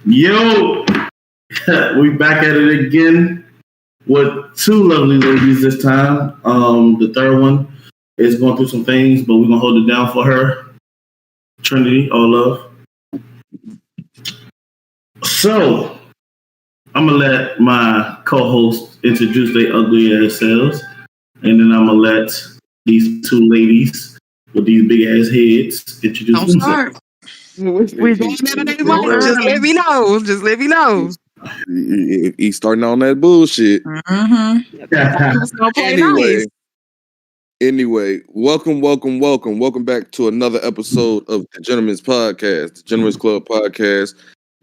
Yo, we back at it again with two lovely ladies this time. The third one is going through some things, but we're gonna hold it down for her. Trinity, all love. So I'm gonna let my co-host introduce their ugly ass selves, and then I'm gonna let these two ladies with these big ass heads introduce themselves. We just let me know. Just let me know. He's starting on that bullshit. Anyway, welcome back to another episode of the Gentlemen's Podcast, the Gentlemen's Club Podcast.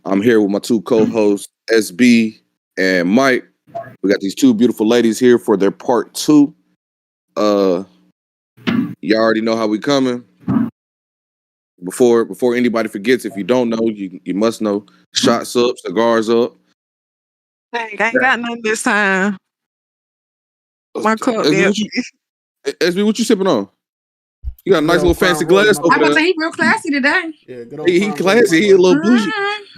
I'm here with my two co-hosts, SB and Mike. We got these two beautiful ladies here for their part two. Y'all already know how we coming. Before anybody forgets, if you don't know, you must know. Shots up, cigars up. I ain't got none this time. My cup, SB, what you sipping on? You got a nice little fancy glass over there. I was say he real classy today. Yeah, he classy. He a little bougie.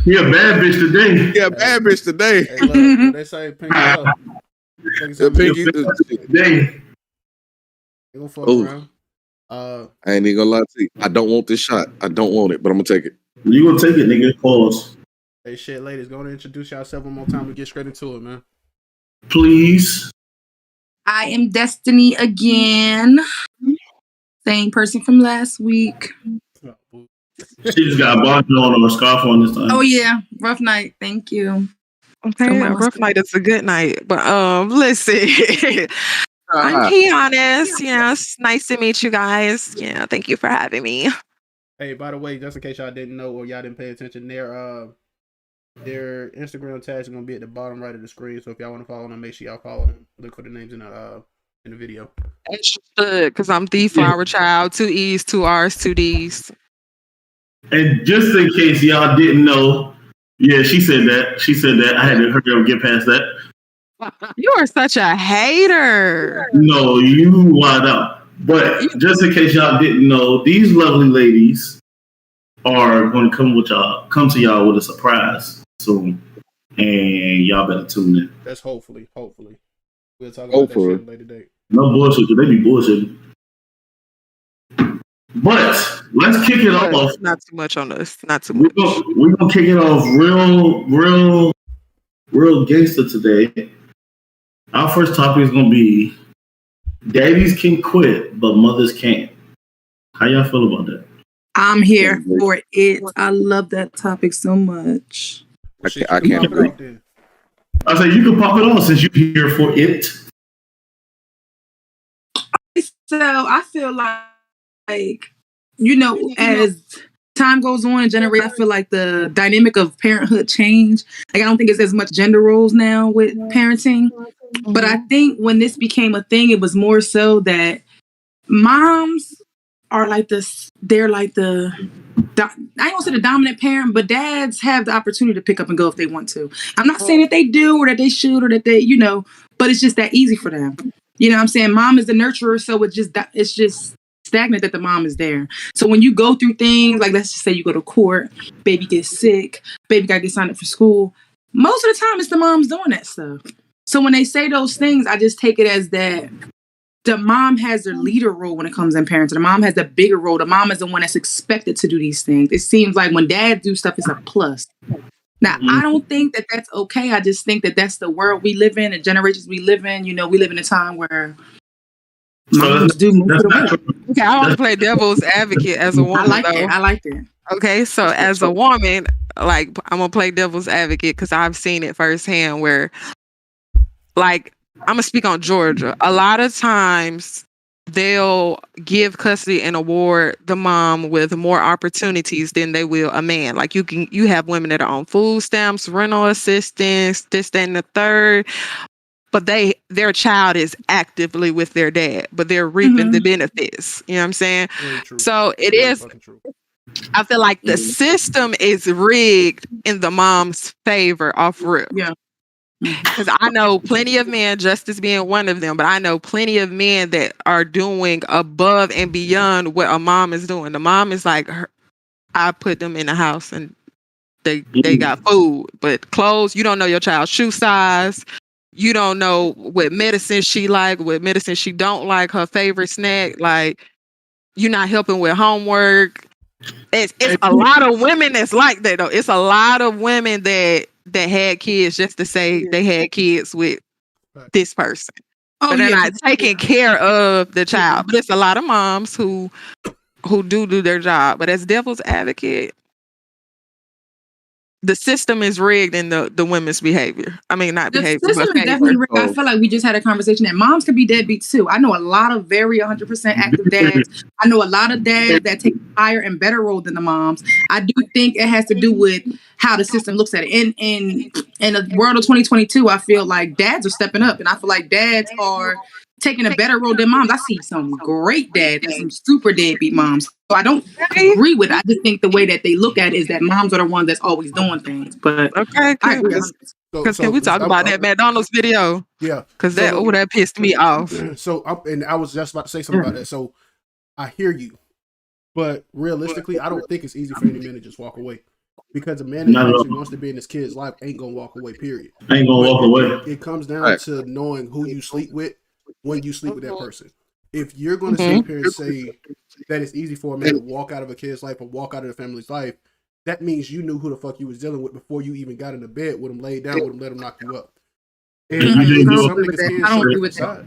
He a bad bitch today. Yeah, bad bitch today. Hey, look, they say pinky up. Pinky today. They gonna fuck around. I ain't even gonna lie to you. I don't want this shot. I don't want it, but I'm gonna take it. You gonna take it, nigga? Pause. Hey, shit, ladies, go and introduce yourself one more time. We get straight into it, man. Please. I am Destiny again. Same person from last week. She just got a bonnet on or a scarf on this time. Oh yeah, rough night. Thank you. Okay, rough night is a good night. But listen. I'm Keanis. Yeah, it's nice to meet you guys. Yeah, thank you for having me. Hey, by the way, just in case y'all didn't know or y'all didn't pay attention, their Instagram tags are gonna be at the bottom right of the screen. So if y'all want to follow them, make sure y'all follow them. Look for the names in the video. Because I'm the flower child. 2 E's, 2 R's, 2 D's. And just in case y'all didn't know, yeah, she said that. I had to hurry up get past that. You are such a hater. No, you wild out. But just in case y'all didn't know, these lovely ladies are going to come to y'all with a surprise soon, and y'all better tune in. That's hopefully. We'll talk about that shit later date. No bullshit, they be bullshitting. But let's kick it off. Not too much on us. Not too much. We're gonna kick it off real gangster today. Our first topic is gonna be daddies can quit, but mothers can't. How y'all feel about that? I'm here for it. I love that topic so much. I can't agree. I say you can pop it on since you're here for it. So I feel like as time goes on and generation, I feel like the dynamic of parenthood change. Like I don't think it's as much gender roles now with parenting. But I think when this became a thing, it was more so that moms are like this. They're like I ain't gonna say the dominant parent, but dads have the opportunity to pick up and go if they want to. I'm not saying that they do or that they should or that they, but it's just that easy for them. You know what I'm saying? Mom is the nurturer, so it's just stagnant that the mom is there. So when you go through things, like let's just say you go to court, baby gets sick, baby gotta get signed up for school. Most of the time, it's the moms doing that stuff. So when they say those things, I just take it as that the mom has the leader role when it comes in parenting. The mom has the bigger role. The mom is the one that's expected to do these things. It seems like when dads do stuff, it's a plus. Now, I don't think that that's okay. I just think that that's the world we live in, the generations we live in. We live in a time where moms do most of the work. Okay, I want to play devil's advocate as a woman. I like that. Okay, so as a woman, like I'm gonna play devil's advocate because I've seen it firsthand where, like, I'm gonna speak on Georgia. A lot of times they'll give custody and award the mom with more opportunities than they will a man. Like you have women that are on food stamps, rental assistance, this, that, and the third. But their child is actively with their dad, but they're reaping the benefits. You know what I'm saying? So it is. I feel like the system is rigged in the mom's favor off rip. Yeah. Because I know plenty of men, Justice being one of them, but I know plenty of men that are doing above and beyond what a mom is doing. The mom is like, I put them in the house and They got food, but clothes, you don't know your child's shoe size. You don't know what medicine she like, what medicine she don't like, her favorite snack. Like, you're not helping with homework. It's a lot of women that's like that though. It's a lot of women that had kids just to say they had kids with this person. But they're not taking care of the child. But it's a lot of moms who do their job. But as devil's advocate, the system is rigged in the women's behavior. I mean, not the behavior, system but is definitely rigged. I feel like we just had a conversation that moms can be deadbeats too. I know a lot of very 100% active dads. I know a lot of dads that take a higher and better role than the moms. I do think it has to do with how the system looks at it. In the world of 2022, I feel like dads are stepping up, and I feel like dads are taking a better role than moms. I see some great dads and some super deadbeat moms. So I don't agree with it. I just think the way that they look at it is that moms are the ones that's always doing things. But okay, I agree. Because can we talk about that McDonald's video? Yeah. Because that pissed me off. So, and I was just about to say something about that. So I hear you. But realistically, I don't think it's easy for any man to just walk away. Because a man that actually wants to be in his kid's life ain't going to walk away, period. Ain't going to walk away. It comes down to knowing who you sleep with when you sleep with that person. If you're going to sit here and say that it's easy for a man to walk out of a kid's life or walk out of the family's life, that means you knew who the fuck you was dealing with before you even got in the bed with him, laid down with him, let him knock you up. And I don't agree with that.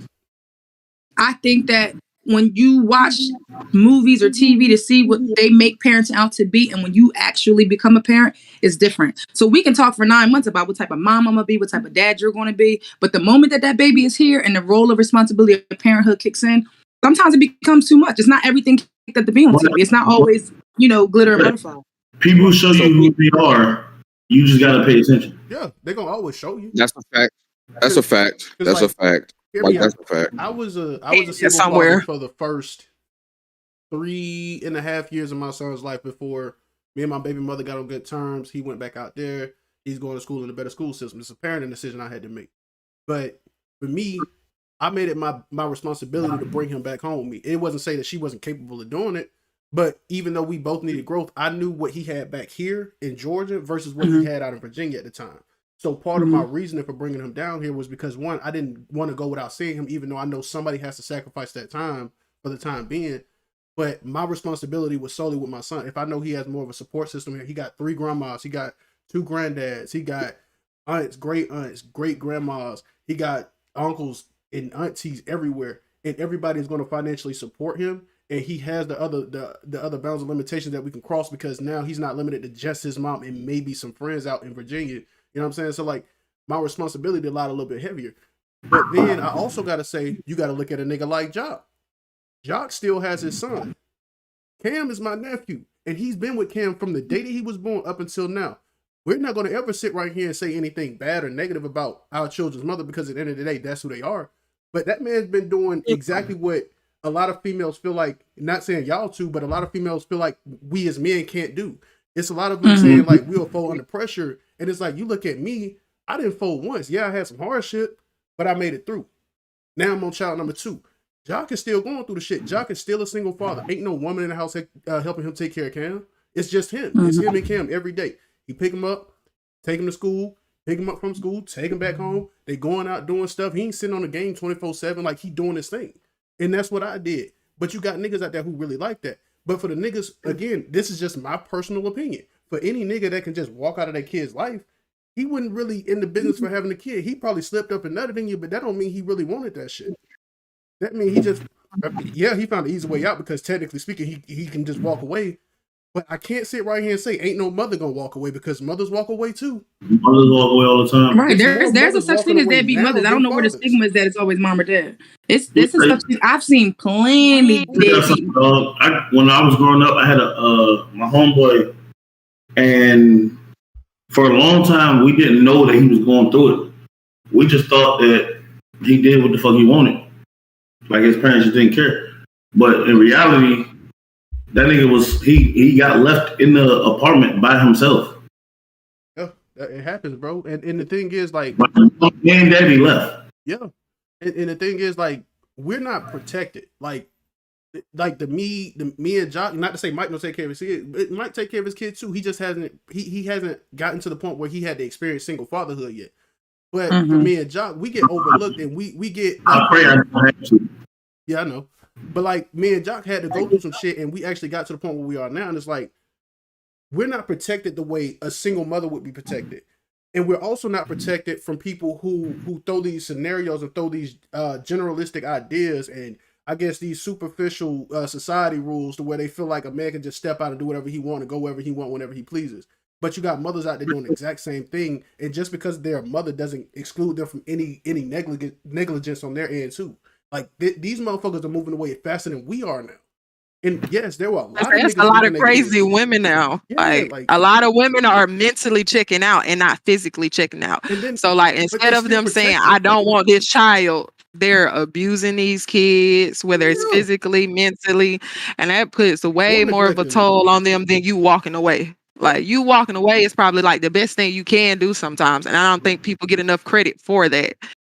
I think that when you watch movies or TV to see what they make parenting out to be, and when you actually become a parent, it's different. So we can talk for 9 months about what type of mom I'm gonna be, what type of dad you're gonna be, but the moment that baby is here and the role of responsibility of parenthood kicks in, sometimes it becomes too much. It's not everything that to be on TV. It's not always, glitter and butterfly. People show you who they are. You just gotta pay attention. Yeah, they're gonna always show you. That's a fact. That's a fact. That's a fact. Like, that's a fact. I was a single father for the first 3.5 years of my son's life before me and my baby mother got on good terms. He went back out there. He's going to school in a better school system. It's a parenting decision I had to make. But for me, I made it my responsibility to bring him back home with me. It wasn't say that she wasn't capable of doing it, but even though we both needed growth, I knew what he had back here in Georgia versus what he had out in Virginia at the time. So part of my reasoning for bringing him down here was because, one, I didn't want to go without seeing him, even though I know somebody has to sacrifice that time for the time being. But my responsibility was solely with my son. If I know he has more of a support system here, he got 3 grandmas, he got 2 granddads, he got aunts, great grandmas, he got uncles and aunties everywhere, and everybody's going to financially support him. And he has the other bounds and limitations that we can cross, because now he's not limited to just his mom and maybe some friends out in Virginia. You know what I'm saying? So like, my responsibility lied a little bit heavier. But then I also got to say, you got to look at a nigga like Jock. Jock still has his son. Cam is my nephew, and he's been with Cam from the day that he was born up until now. We're not going to ever sit right here and say anything bad or negative about our children's mother, because at the end of the day, that's who they are. But that man's been doing exactly what a lot of females feel like, not saying y'all too, but a lot of females feel like we as men can't do. It's a lot of them saying like, we'll fold under pressure. And it's like, you look at me, I didn't fold once. Yeah, I had some hardship, but I made it through. Now I'm on child number 2. Jock is still going through the shit. Jock is still a single father. Ain't no woman in the house helping him take care of Cam. It's just him. It's him and Cam every day. He pick him up, take him to school, pick him up from school, take him back home. They going out doing stuff. He ain't sitting on the game 24/7 like he doing his thing. And that's what I did. But you got niggas out there who really like that. But for the niggas, again, this is just my personal opinion. For any nigga that can just walk out of that kid's life, he wouldn't really in the business for having a kid. He probably slipped up and nutted in you, but that don't mean he really wanted that shit. That means he just, he found the easy way out, because technically speaking, he can just walk away. But I can't sit right here and say ain't no mother gonna walk away, because mothers walk away too. Mothers walk away all the time. Right. There's a such thing as deadbeat mothers. I don't know where the stigma is that it's always mom or dad. This is something I've seen plenty. When I was growing up, I had my homeboy, and for a long time we didn't know that he was going through it. We just thought that he did what the fuck he wanted. Like his parents just didn't care. But in reality, that nigga he got left in the apartment by himself. Yeah, it happens, bro. And the thing is, like, and daddy left. Yeah. And the thing is, like, we're not protected. Like, like the me and Jock, not to say Mike don't take care of his kid, but Mike take care of his kid too. He just hasn't he hasn't gotten to the point where he had to experience single fatherhood yet. But for me and Jock, we get overlooked and we get I pray I don't have to. yeah, I know. But like me and Jock had to go through some shit and we actually got to the point where we are now, and it's like we're not protected the way a single mother would be protected. And we're also not protected from people who throw these scenarios and throw these generalistic ideas and I guess these superficial society rules to where they feel like a man can just step out and do whatever he want and go wherever he want whenever he pleases. But you got mothers out there doing the exact same thing, and just because they're a mother doesn't exclude them from any negligence on their end too. Like these motherfuckers are moving away faster than we are now. And yes, there were a lot There's a lot of crazy women now. Yeah, like a lot of women are mentally checking out and not physically checking out. Then, so like instead of them saying, I don't want this child, they're abusing these kids, whether it's physically, mentally, and that puts way more of a toll on them than you walking away. Like you walking away is probably like the best thing you can do sometimes. And I don't think people get enough credit for that.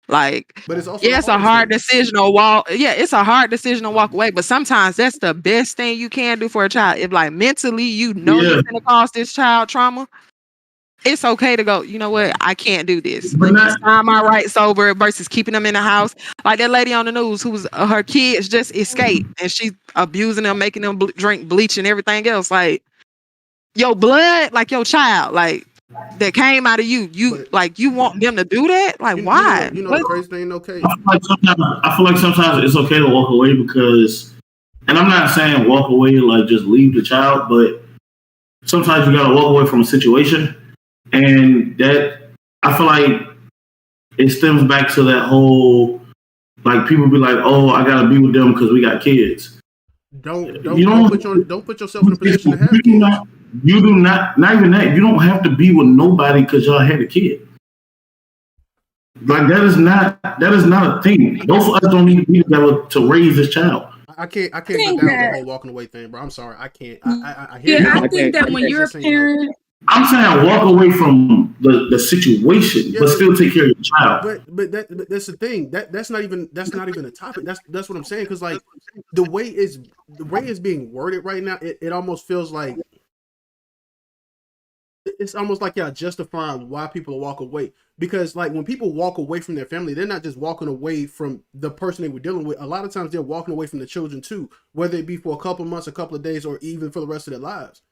Like, but it's also it's a hard decision to walk. Yeah, it's a hard decision to walk away. But sometimes that's the best thing you can do for a child. If like mentally you're going to cause this child trauma, it's okay to go, you know what? I can't do this. Let me sign my rights over versus keeping them in the house. Like that lady on the news who's her kids just escaped and she's abusing them, making them drink bleach and everything else. Like your blood, like your child, like that came out of you. Like you want them to do that? Like why? You know the crazy thing, okay. I feel like sometimes it's okay to walk away because, and I'm not saying walk away like just leave the child, but sometimes you gotta walk away from a situation. And that, I feel like it stems back to that whole, like people be like, "Oh, I gotta be with them because we got kids." Don't put yourself in a position to have kids. You do not even that. You don't have to be with nobody because y'all had a kid. Like that is not a thing. Both of us don't need to be together to raise this child. I can't get down with the whole walking away thing, bro. I'm sorry, I can't. I think that when you're a parent. I'm saying walk away from the situation, but still take care of your child. But that's the thing. That's not even a topic. That's what I'm saying. Because like the way it's being worded right now, it almost feels like it's almost like y'all justifying why people walk away. Because like when people walk away from their family, they're not just walking away from the person they were dealing with. A lot of times they're walking away from the children too, whether it be for a couple months, a couple of days, or even for the rest of their lives.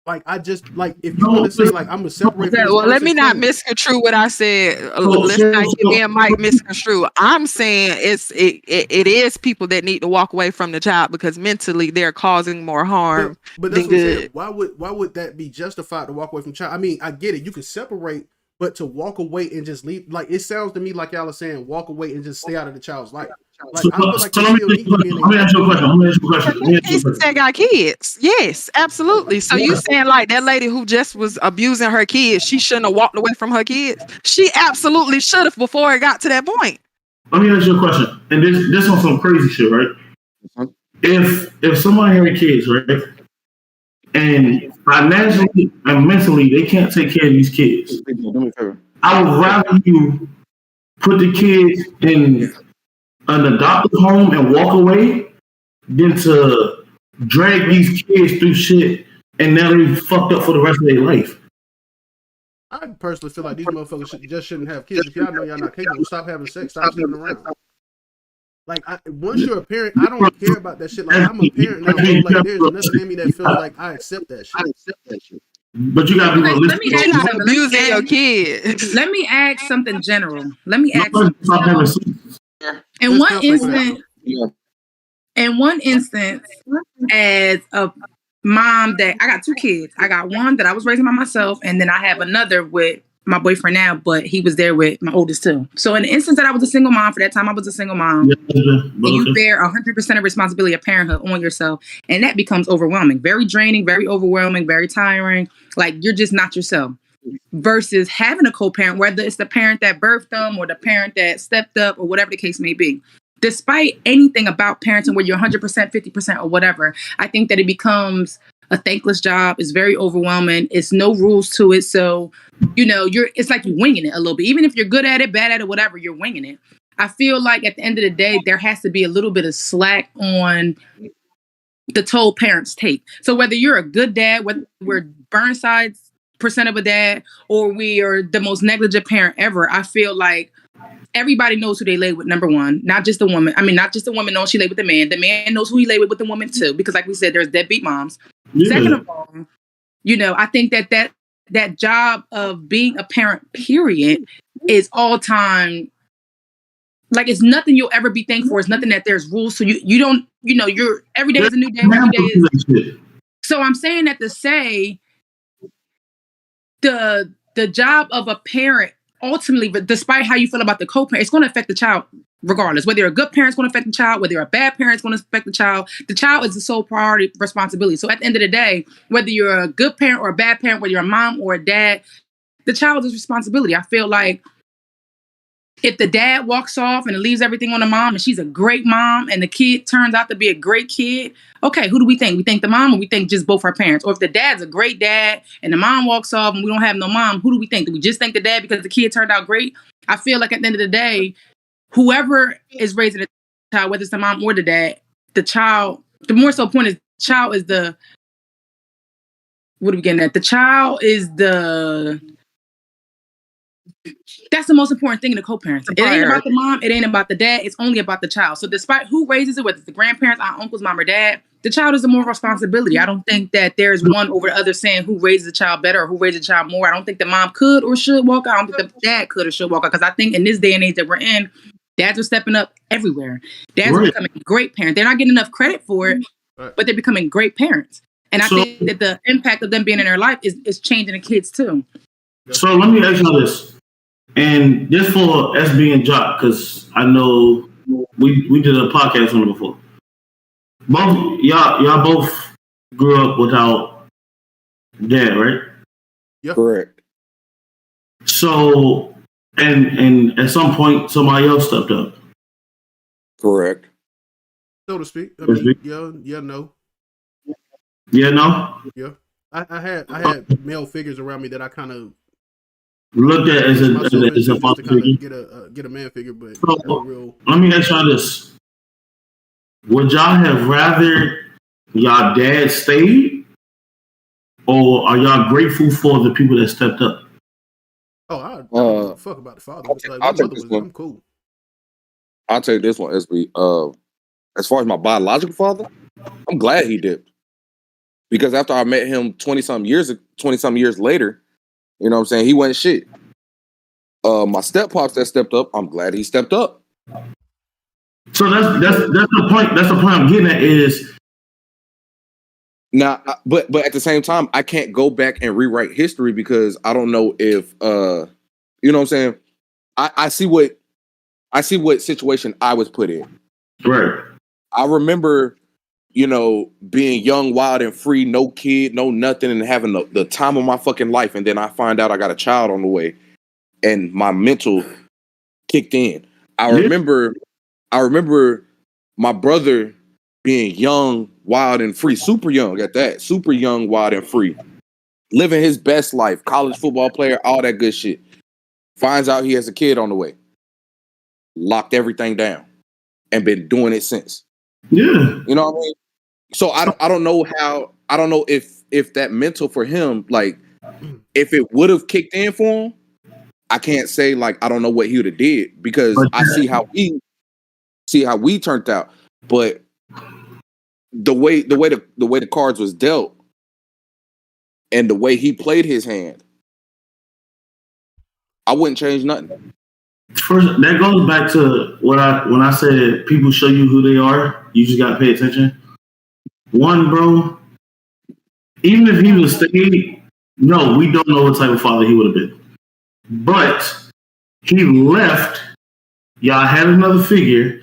Like I just like if you want to say like I'm gonna separate. Well, let me not misconstrue what I said. Let's not give me and Mike misconstrue. I'm saying it is people that need to walk away from the child because mentally they're causing more harm. But that's what I'm saying. Why would that be justified to walk away from child? I mean, I get it. You can separate, but to walk away and just leave, like it sounds to me like y'all are saying, walk away and just stay out of the child's life. Like, let me ask you a question. They got kids. Yes, absolutely. So you saying like that lady who just was abusing her kids, she shouldn't have walked away from her kids? She absolutely should have before it got to that point. Let me ask you a question. And this on some crazy shit, right? If somebody had kids, right, and financially and mentally they can't take care of these kids, I would rather you put the kids in an adoptive home and walk away than to drag these kids through shit and now they fucked up for the rest of their life. I personally feel like these motherfuckers just shouldn't have kids. If y'all know y'all not capable, stop having sex, stop sleeping around. Like once you're a parent, I don't care about that shit. Like I'm a parent now. Like there's nothing in me that feels like I accept that shit. But you gotta be realistic. You're not abusing your kids. Let me ask something general. In one instance, as a mom that I got two kids. I got one that I was raising by myself, and then I have another with my boyfriend now, but he was there with my oldest too. So in the instance that I was a single mom, for that time I was a single mom, and you bear 100% of responsibility of parenthood on yourself, and that becomes overwhelming, very draining, very overwhelming, very tiring. Like you're just not yourself. Versus having a co-parent, whether it's the parent that birthed them or the parent that stepped up or whatever the case may be. Despite anything about parenting where you're 100%, 50% or whatever, I think that it becomes a thankless job. It's very overwhelming. It's no rules to it. So, it's like you're winging it a little bit. Even if you're good at it, bad at it, whatever, you're winging it. I feel like at the end of the day, there has to be a little bit of slack on the toll parents take. So whether you're a good dad, whether we're Burnside's percent of a dad, or we are the most negligent parent ever, I feel like everybody knows who they lay with, number one. Not just the woman. I mean, not just the woman knows she lay with the man. The man knows who he lay with the woman too. Because like we said, there's deadbeat moms. Yeah. Second of all, I think that job of being a parent, period, is all time. Like, it's nothing you'll ever be thankful for. It's nothing that there's rules. So you don't, you're every day is a new day. Every day is. So I'm saying that to say the job of a parent, ultimately, but despite how you feel about the co-parent, it's going to affect the child regardless. Whether you're a good parent, it's going to affect the child. Whether you're a bad parent, it's going to affect the child. The child is the sole priority responsibility. So at the end of the day, whether you're a good parent or a bad parent, whether you're a mom or a dad, the child is responsibility. I feel like if the dad walks off and leaves everything on the mom and she's a great mom and the kid turns out to be a great kid, okay, who do we think? We think the mom, or we think just both our parents? Or if the dad's a great dad and the mom walks off and we don't have no mom, who do we think? Do we just think the dad because the kid turned out great? I feel like at the end of the day, whoever is raising the child, whether it's the mom or the dad, the child, the more so point is, child is the, what are we getting at? The child is that's the most important thing in the co-parents. It ain't about the mom. It ain't about the dad. It's only about the child. So despite who raises it, whether it's the grandparents, aunt, uncles, mom, or dad, the child is the more responsibility. I don't think that there's one over the other saying who raises the child better or who raises the child more. I don't think the mom could or should walk out. I don't think the dad could or should walk out. Because I think in this day and age that we're in, dads are stepping up everywhere. Dads are becoming great parents. They're not getting enough credit for it, but they're becoming great parents. And I think that the impact of them being in their life is changing the kids too. So let me ask you this. And just for SB and Jock, because I know we did a podcast on it before. Both y'all both grew up without dad, right? Yep. Correct. So and at some point somebody else stepped up. Correct. So to speak. I mean, yeah, no. Yeah, no? Yeah. I had male figures around me that I kind of looked at as a father figure. Get a man figure, but so, let me ask y'all this. Would y'all have rather y'all dad stayed, or are y'all grateful for the people that stepped up? Oh, I don't give a fuck about the father. I'm cool. I'll take this one, SB. As far as my biological father, I'm glad he dipped. Because after I met him 20-something years later, you know what I'm saying, he wasn't shit. My step-pops that stepped up, I'm glad he stepped up. So that's the point. That's the point I'm getting at is now, but at the same time, I can't go back and rewrite history because I don't know if you know what I'm saying. I see what situation I was put in. Right. I remember, being young, wild, and free, no kid, no nothing, and having the time of my fucking life. And then I find out I got a child on the way, and my mental kicked in. I remember my brother being young, wild, and free, super young at that, super young, wild, and free, living his best life, college football player, all that good shit. Finds out he has a kid on the way. Locked everything down and been doing it since. Yeah. You know what I mean? So I don't know if that mental for him, like, if it would have kicked in for him, I can't say, like, I don't know what he would have did because I see how we turned out. But the way the cards was dealt and the way he played his hand, I wouldn't change nothing. First, that goes back to when I said people show you who they are, you just gotta pay attention. One, bro, even if he was stayed, no, we don't know what type of father he would have been. But he left, y'all had another figure,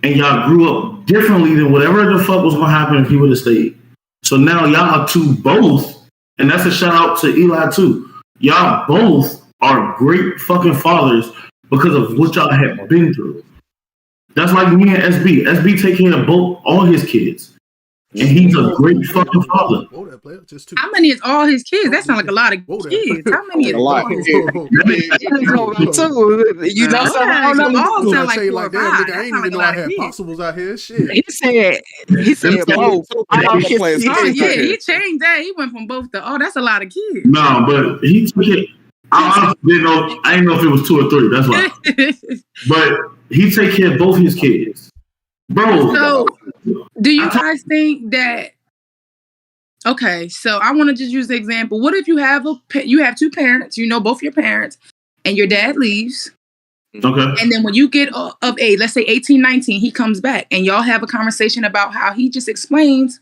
and y'all grew up differently than whatever the fuck was gonna happen if he would have stayed. So now y'all are two both, and that's a shout out to Eli too. Y'all both are great fucking fathers because of what y'all have been through. That's like me and SB. SB take care of all his kids. And he's a great fucking father. Whoa, that player just two. How many is all his kids? That sounds like a lot of kids. How many is A lot. all his Yeah. You know, so I don't know. all sound like say 4 like or that, 5. nigga. I ain't That sound even know like I a lot of had kids. possibles out here. Shit. He said both. All the players Oh kids yeah, out here. he changed that. He went from both to that's a lot of kids. No, but he took it. I honestly didn't know. I didn't know if it was 2 or 3. That's why. But he take care of both his kids, bro. So, do you guys think that? Okay, so I want to just use the example. What if you have you have 2 parents, you know both your parents, and your dad leaves, Okay. and then when you get of age, let's say 18, 19, he comes back, and y'all have a conversation about how he just explains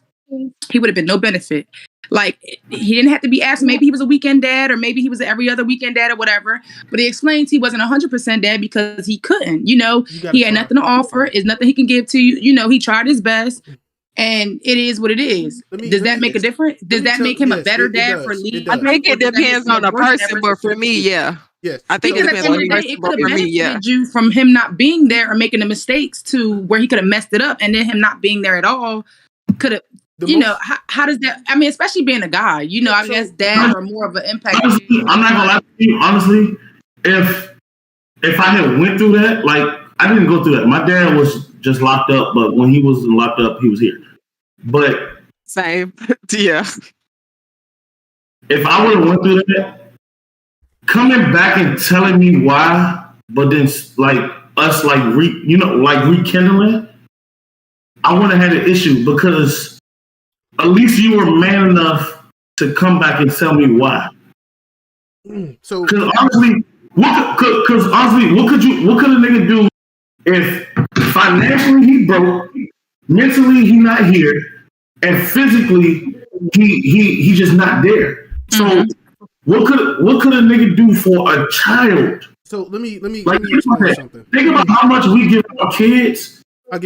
he would have been no benefit. Like, he didn't have to be asked. Maybe he was a weekend dad, or maybe he was every other weekend dad, or whatever. But he explains he wasn't 100% dad because he couldn't. You know, he had nothing to offer. There's nothing he can give to you. You know, he tried his best. And it is what it is. Does that make a difference? Does that make him a better dad for leaving? I think it depends on the person, but for me, yeah. Yes. I think Because it at depends the on end the of the day, person, it but could for have me, benefited yeah. you from him not being there or making the mistakes to where he could have messed it up, and then him not being there at all could have. Know, how does that? I mean, especially being a guy, you know, I guess dads are more of an impact. Honestly, I'm not gonna lie to you. Honestly, if I had went through that, like I didn't go through that. My dad was just locked up, but when he was locked up, he was here. But same, yeah. If I would have went through that, coming back and telling me why, but then like us like rekindling, I wouldn't have had an issue because at least you were man enough to come back and tell me why. So, because honestly, what could a nigga do if financially he broke, mentally he not here, and physically he just not there? So what could a nigga do for a child? So let me like, explain something. Think about how much we give our kids, and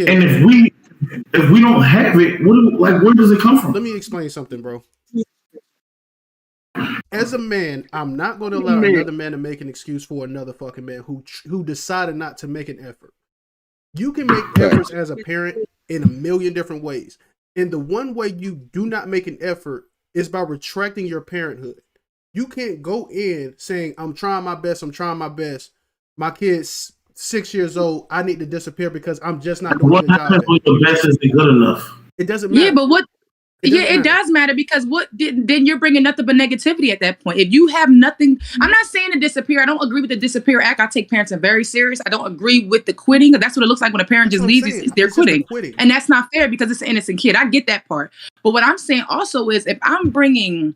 if we don't have it, where does it come from? Let me explain something, bro. As a man, I'm not going to allow another man to make an excuse for another fucking man who decided not to make an effort. You can make efforts as a parent in a million different ways. And the one way you do not make an effort is by retracting your parenthood. You can't go in saying, I'm trying my best. My kid's 6 years old. I need to disappear because I'm just not doing a good job. What happens when your best isn't good enough? It doesn't matter. Yeah, but what? It does matter because then you're bringing nothing but negativity at that point. If you have nothing, I'm not saying to disappear. I don't agree with the disappear act. I take parenting very serious. I don't agree with the quitting. That's what it looks like when a parent just leaves. They're quitting. And that's not fair because it's an innocent kid. I get that part. But what I'm saying also is if I'm bringing,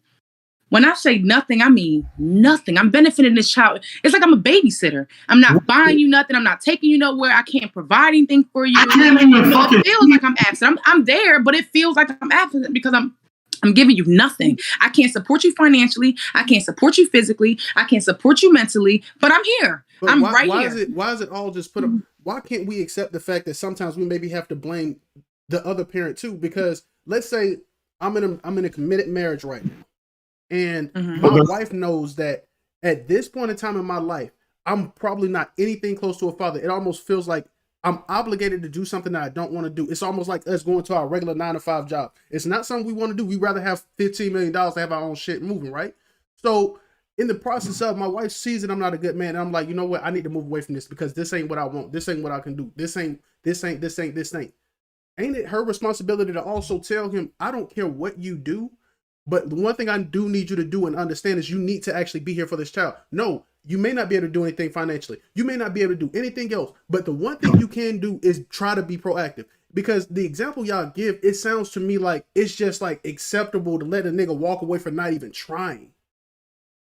when I say nothing, I mean nothing. I'm benefiting this child. It's like I'm a babysitter. I'm not buying you nothing. I'm not taking you nowhere. I can't provide anything for you. I can't even fucking. It feels like I'm absent. I'm there, but it feels like I'm absent because I'm giving you nothing. I can't support you financially. I can't support you physically. I can't support you mentally. But I'm here. But I'm why here. Why is it all just put up? Why can't we accept the fact that sometimes we maybe have to blame the other parent too? Because let's say I'm in a committed marriage right now. And my wife knows that at this point in time in my life, I'm probably not anything close to a father. It almost feels like I'm obligated to do something that I don't want to do. It's almost like us going to our regular 9-to-5 job. It's not something we want to do. We'd rather have $15 million to have our own shit moving, right? So in the process of my wife sees that I'm not a good man. And I'm like, you know what? I need to move away from this because this ain't what I want. This ain't what I can do. This ain't. Ain't it her responsibility to also tell him, I don't care what you do, but the one thing I do need you to do and understand is you need to actually be here for this child. No, you may not be able to do anything financially. You may not be able to do anything else. But the one thing you can do is try to be proactive. Because the example y'all give, it sounds to me like it's just like acceptable to let a nigga walk away for not even trying.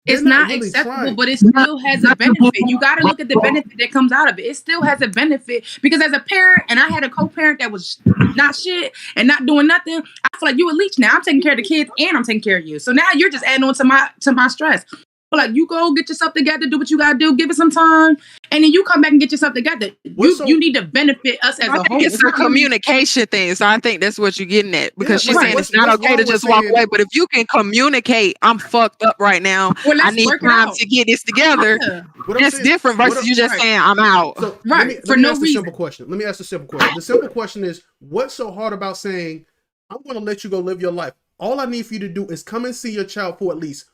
It's not really acceptable, trying. But it still has a benefit. You got to look at the benefit that comes out of it. It still has a benefit because as a parent, and I had a co-parent that was not shit and not doing nothing, I feel like you a leech now. I'm taking care of the kids and I'm taking care of you. So now you're just adding on to my stress. But like you go get yourself together, do what you gotta do, give it some time, and then you come back and get yourself together. You need to benefit us as a whole. It's a communication thing, so I think that's what you're getting at because she's saying it's not okay to just walk away. But if you can communicate, I'm fucked up right now. I need time to get this together. It's different versus you just saying I'm out. So let me ask a simple question. The simple question is, what's so hard about saying I'm going to let you go live your life. All I need for you to do is come and see your child for at least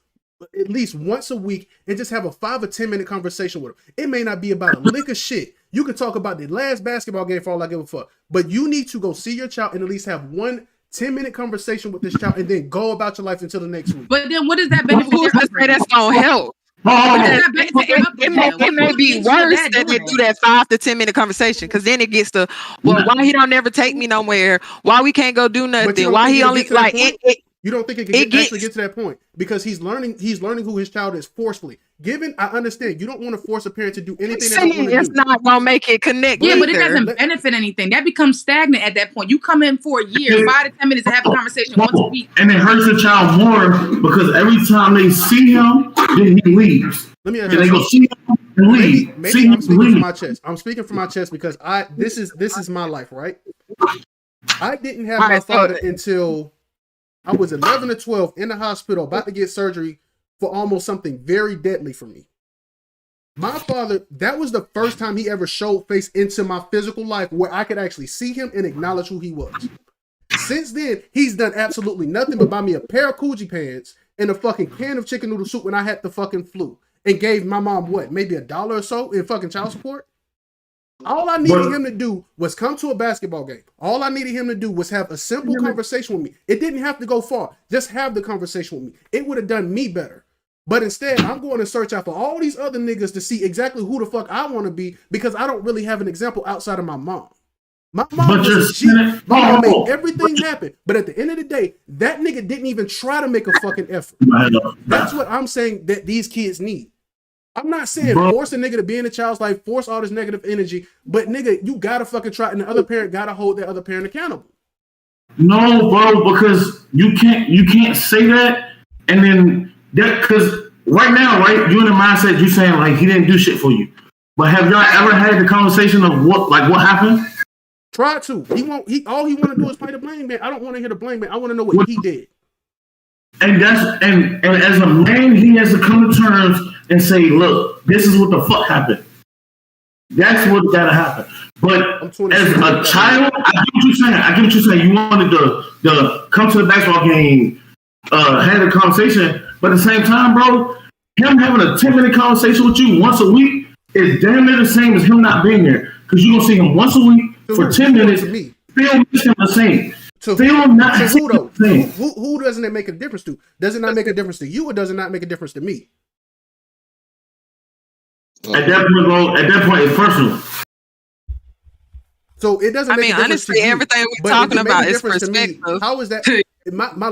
once a week and just have a 5 or 10 minute conversation with them. It may not be about a lick of shit. You can talk about the last basketball game for all I give a fuck. But you need to go see your child and at least have 1 10-minute conversation with this child and then go about your life until the next week. But then what does that benefit? Who's to say that's gonna help? It may be worse that they do that 5 to 10 minute conversation, because then it gets to, well, why he don't never take me nowhere? Why we can't go do nothing? Why he only like it? You don't think it can actually get to that point? Because he's learning who his child is forcefully. Given, I understand you don't want to force a parent to do anything. It's not gonna make it connect. Yeah, but it doesn't benefit anything. That becomes stagnant at that point. You come in for a year, 5 to 10 minutes to have a conversation once a week, and it hurts the child more because every time they see him, then he leaves. Let me ask you. They go see him and leave. Maybe I'm speaking from my chest. I'm speaking from my chest because this is my life, right? I didn't have my father until I was 11 or 12 in the hospital about to get surgery for almost something very deadly for me. My father, that was the first time he ever showed face into my physical life where I could actually see him and acknowledge who he was. Since then, he's done absolutely nothing but buy me a pair of Coogee pants and a fucking can of chicken noodle soup when I had the fucking flu. And gave my mom what, maybe $1 or so in fucking child support? All I needed him to do was come to a basketball game. All I needed him to do was have a simple conversation with me. It didn't have to go far. Just have the conversation with me. It would have done me better. But instead, I'm going to search out for all these other niggas to see exactly who the fuck I want to be because I don't really have an example outside of my mom. My mom made everything happen. But at the end of the day, that nigga didn't even try to make a fucking effort. That's what I'm saying that these kids need. I'm not saying force a nigga to be in a child's life, force all this negative energy, but nigga, you gotta fucking try, and the other parent gotta hold that other parent accountable. No, bro, because you can't say that, and then that, because right now, right, you in the mindset you saying like he didn't do shit for you, but have y'all ever had the conversation of what happened? Try to. All he want to do is play the blame man. I don't want to hear the blame man. I want to know what he did. And and as a man, he has to come to terms and say, look, this is what the fuck happened. That's what gotta happen. But as a child, I get what you're saying. You wanted to come to the basketball game, have a conversation, but at the same time, bro, him having a 10-minute conversation with you once a week is damn near the same as him not being there. Because you're gonna see him once a week for 10 minutes, still miss him the same. Who doesn't it make a difference to? Does it not make a difference to you, or does it not make a difference to me? At that point, it's personal. So it doesn't. Honestly, everything we're talking about is perspective. How is that? My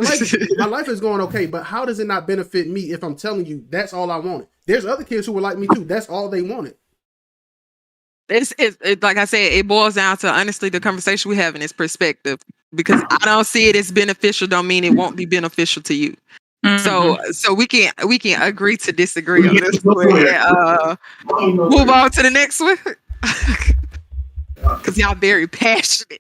life is going okay, but how does it not benefit me if I'm telling you that's all I wanted? There's other kids who were like me too. That's all they wanted. It's like I said, it boils down to honestly the conversation we're having is perspective. Because I don't see it as beneficial, don't mean it won't be beneficial to you. Mm-hmm. So we can agree to disagree on this one. Move on to the next one. Because y'all very passionate.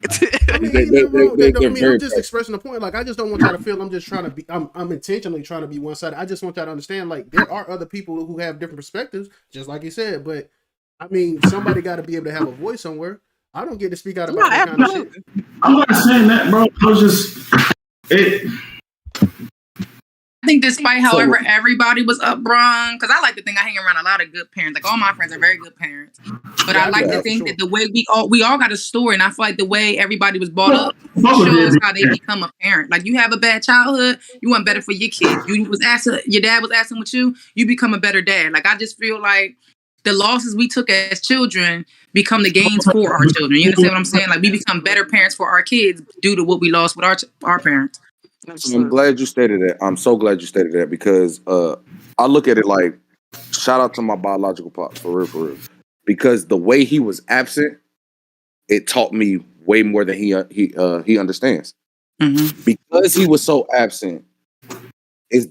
I'm just expressing the point. Like, I just don't want y'all to feel I'm just trying to be. I'm intentionally trying to be one-sided. I just want y'all to understand. Like, there are other people who have different perspectives, just like you said. But I mean, somebody got to be able to have a voice somewhere. I don't get to speak out about that kind of shit. I'm not saying that, bro. I was just I think despite however everybody was upbrung, because I like to think I hang around a lot of good parents. Like all my friends are very good parents. But I like to think that the way we all got a story, and I feel like the way everybody was brought up shows how they become a parent. Like you have a bad childhood, you want better for your kids. Your dad was asking with you, you become a better dad. Like I just feel like the losses we took as children become the gains for our children. You understand what I'm saying? Like we become better parents for our kids due to what we lost with our parents. I'm glad you stated that. I'm so glad you stated that because I look at it like shout out to my biological pops for real. Because the way he was absent, it taught me way more than he understands. Mm-hmm. Because he was so absent,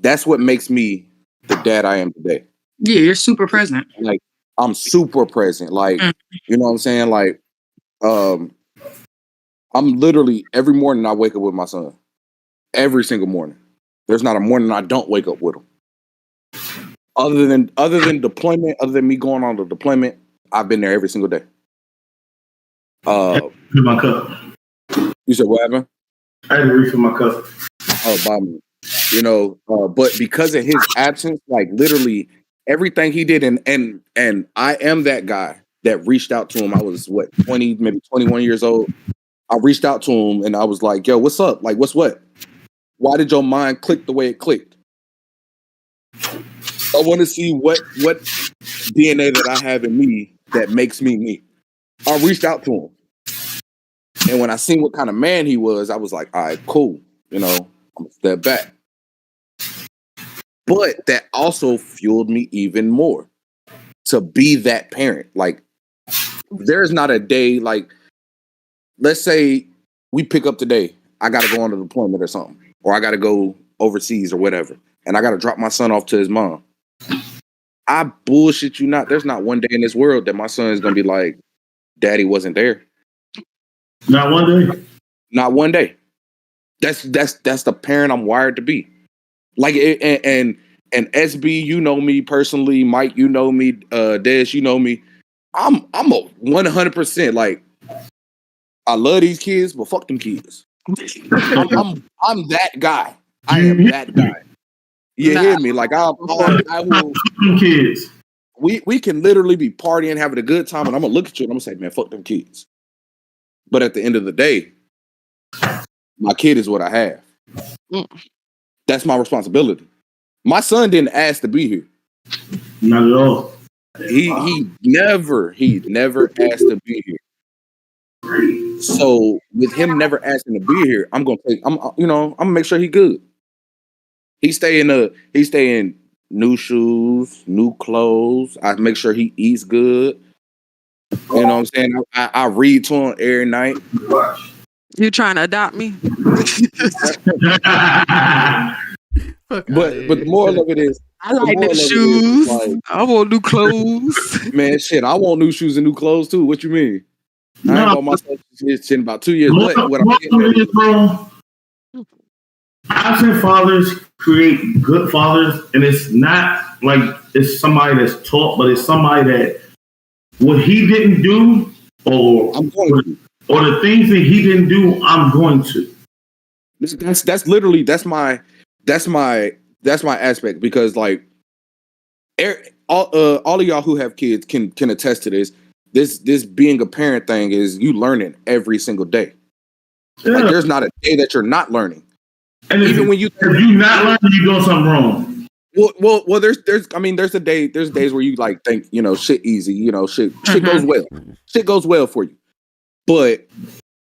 that's what makes me the dad I am today. Yeah, you're super present. Like I'm super present. Like you know what I'm saying? Like I'm literally every morning I wake up with my son. Every single morning. There's not a morning I don't wake up with him. Other than deployment, other than me going on the deployment, I've been there every single day. My cup. You said what happened? I had to refill my cup. Oh, Bobby. You know, but because of his absence, like literally everything he did, and I am that guy that reached out to him. I was 20, maybe 21 years old. I reached out to him and I was like, yo, what's up? Like, what's what? Why did your mind click the way it clicked? I want to see what DNA that I have in me that makes me me. I reached out to him. And when I seen what kind of man he was, I was like, all right, cool. You know, I'm gonna step back. But that also fueled me even more to be that parent. Like, there's not a day, like, let's say we pick up today. I got to go on a deployment or something, or I got to go overseas or whatever, and I got to drop my son off to his mom. I bullshit you not. There's not one day in this world that my son is going to be like, Daddy wasn't there. Not one day. Not one day. That's the parent I'm wired to be. Like, and SB, you know me personally. Mike, you know me. Des, you know me. I'm a 100%. Like, I love these kids, but fuck them kids. I'm that guy. I am that guy. You hear me? Like, I will. Them kids. We can literally be partying, having a good time, and I'm gonna look at you and I'm gonna say, man, fuck them kids. But at the end of the day, my kid is what I have. That's my responsibility. My son didn't ask to be here. Not at all. He never asked to be here. So with him never asking to be here, I'm gonna make sure he good. He stay in new shoes, new clothes. I make sure he eats good. You know what I'm saying? I read to him every night. You trying to adopt me? But the moral of it is, I like new shoes. Like, I want new clothes. Man, shit, I want new shoes and new clothes too. What you mean? I ain't bought myself shit in about 2 years. But what I'm getting at, bro, absent fathers create good fathers, and it's not like it's somebody that's taught, but it's somebody that what he didn't do, or the things that he didn't do, I'm going to. That's literally that's my aspect, because like all of y'all who have kids can attest to this. This being a parent thing is you learning every single day. Yeah. Like, there's not a day that you're not learning. And even when you're not learning, you're doing something wrong. Well, there's days where you like think, you know, shit easy, you know, shit goes well. Shit goes well for you. But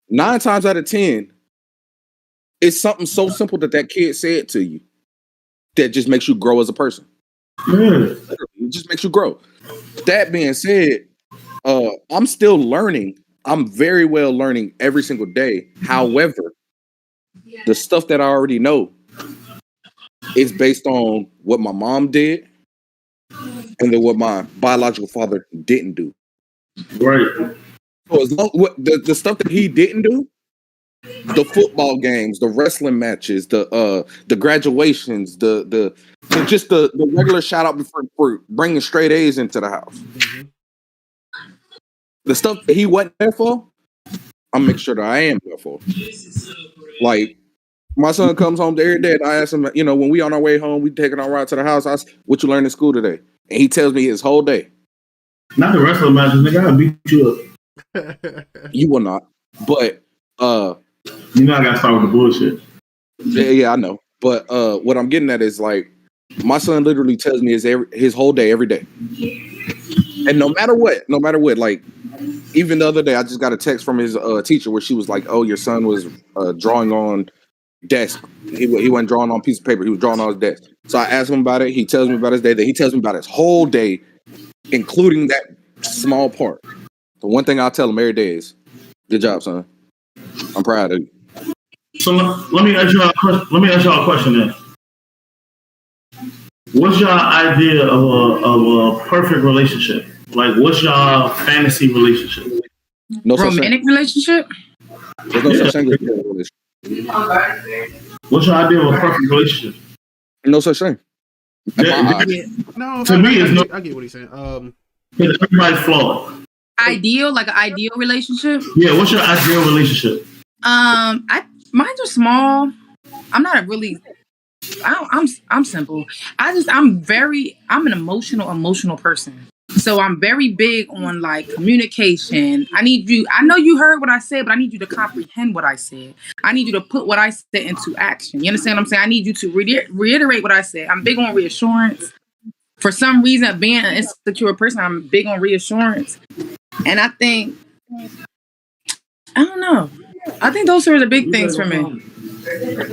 9 times out of 10, it's something so simple that kid said to you that just makes you grow as a person. Yeah. It just makes you grow. That being said, I'm still learning. I'm very well learning every single day. However, the stuff that I already know is based on what my mom did and then what my biological father didn't do. Right. So as long the stuff that he didn't do, the football games, the wrestling matches, the graduations, the regular shout out for bringing straight A's into the house. Mm-hmm. The stuff that he wasn't there for, I'll make sure that I am there for. Like, my son comes home every day, and I ask him, you know, when we on our way home, we taking our ride to the house. I ask, what you learned in school today? And he tells me his whole day. Not the wrestling matches, nigga. I beat you up. You will not. But you know I gotta start with the bullshit. Yeah, I know. But what I'm getting at is, like, my son literally tells me his whole day every day. And no matter what, like, even the other day, I just got a text from his teacher where she was like, "Oh, your son was drawing on desk. He wasn't drawing on a piece of paper. He was drawing on his desk." So I asked him about it. He tells me about his day. Then he tells me about his whole day, including that small part. The one thing I'll tell him every day is, "Good job, son. I'm proud of you." So let me ask y'all a question then. What's your idea of a perfect relationship? Like, what's your fantasy relationship? No romantic relationship? There's no such thing as a relationship. What's your idea of a perfect relationship? No such thing. No, to me, it's no. I get what he's saying. Everybody's flawed. Ideal, like an ideal relationship? Yeah, what's your ideal relationship? I Mine are small. I'm not a really. I'm simple. I'm an emotional person. So I'm very big on like communication. I know you heard what I said, but I need you to comprehend what I said. I need you to put what I said into action. You understand what I'm saying? I need you to reiterate what I said. I'm big on reassurance. For some reason, being an insecure person, I'm big on reassurance. And I think, I don't know. I think those are the big things for me.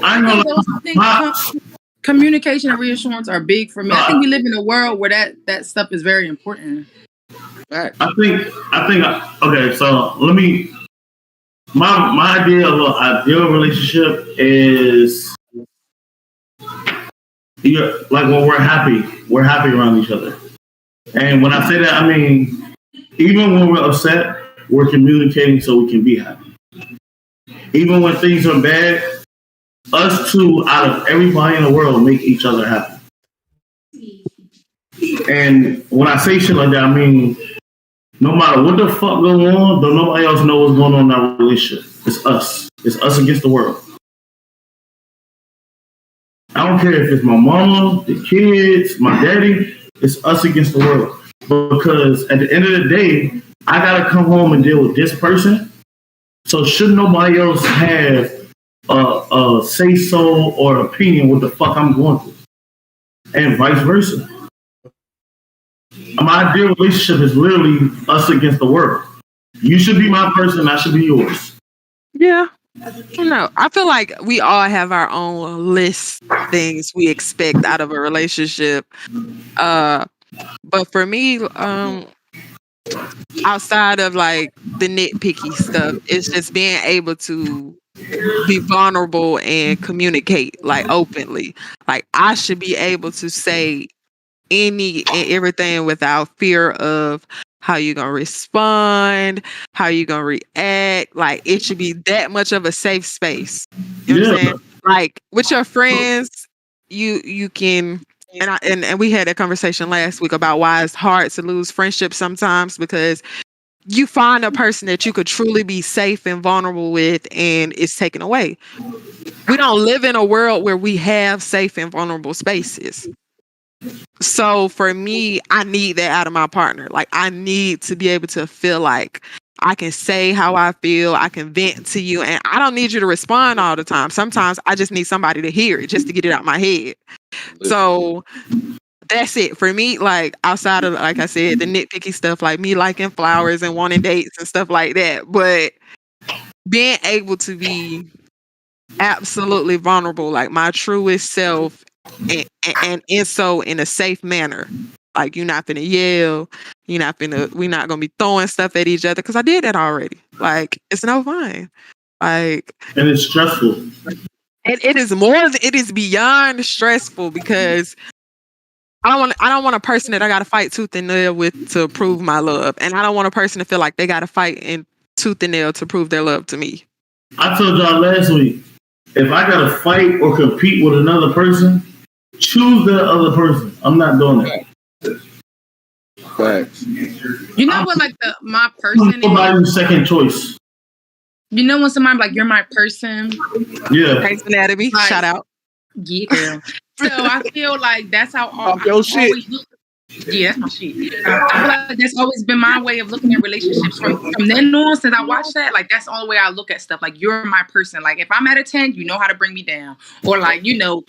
I think communication and reassurance are big for me. I think we live in a world where that stuff is very important. I think. Okay, so let me. My idea of an ideal relationship is, like when we're happy around each other. And when I say that, I mean even when we're upset, we're communicating so we can be happy. Even when things are bad, us two out of everybody in the world make each other happy. And when I say shit like that, I mean no matter what the fuck goes on, don't nobody else know what's going on in our relationship. It's us. It's us against the world. I don't care if it's my mama, the kids, my daddy. It's us against the world. Because at the end of the day, I gotta come home and deal with this person. So should nobody else have a say so or opinion what the fuck I'm going through, and vice versa. My ideal relationship is literally us against the world. You should be my person, I should be yours. Yeah. No, I feel like we all have our own list of things we expect out of a relationship. But for me, outside of like the nitpicky stuff, it's just being able to be vulnerable and communicate like openly. Like I should be able to say any and everything without fear of how you gonna respond, how you gonna react. Like it should be that much of a safe space. You know what I'm saying? Like with your friends, you can, and we had a conversation last week about why it's hard to lose friendships sometimes, because you find a person that you could truly be safe and vulnerable with, and it's taken away. We don't live in a world where we have safe and vulnerable spaces. So for me, I need that out of my partner. Like I need to be able to feel like I can say how I feel, I can vent to you, and I don't need you to respond all the time. Sometimes I just need somebody to hear it just to get it out my head. So that's it for me. Like outside of, like I said, the nitpicky stuff, like me liking flowers and wanting dates and stuff like that. But being able to be absolutely vulnerable, like my truest self, and so in a safe manner. Like you're not gonna yell, we're not gonna be throwing stuff at each other, because I did that already. Like it's no fun. Like, and it's stressful. It is beyond stressful, because I don't want a person that I gotta fight tooth and nail with to prove my love. And I don't want a person to feel like they gotta fight in tooth and nail to prove their love to me. I told y'all last week, if I gotta fight or compete with another person, choose the other person. I'm not doing that. Facts. You know what, like my person nobody's second choice. You know when somebody like, you're my person? Yeah. Thanks, Anatomy. Like, shout out. Yeah. So I feel like that's how shit. Yeah, that's my shit. I feel like that's always been my way of looking at relationships from then on. Since I watched that, like that's the only way I look at stuff. Like you're my person. Like if I'm at a 10, you know how to bring me down. Or like, you know,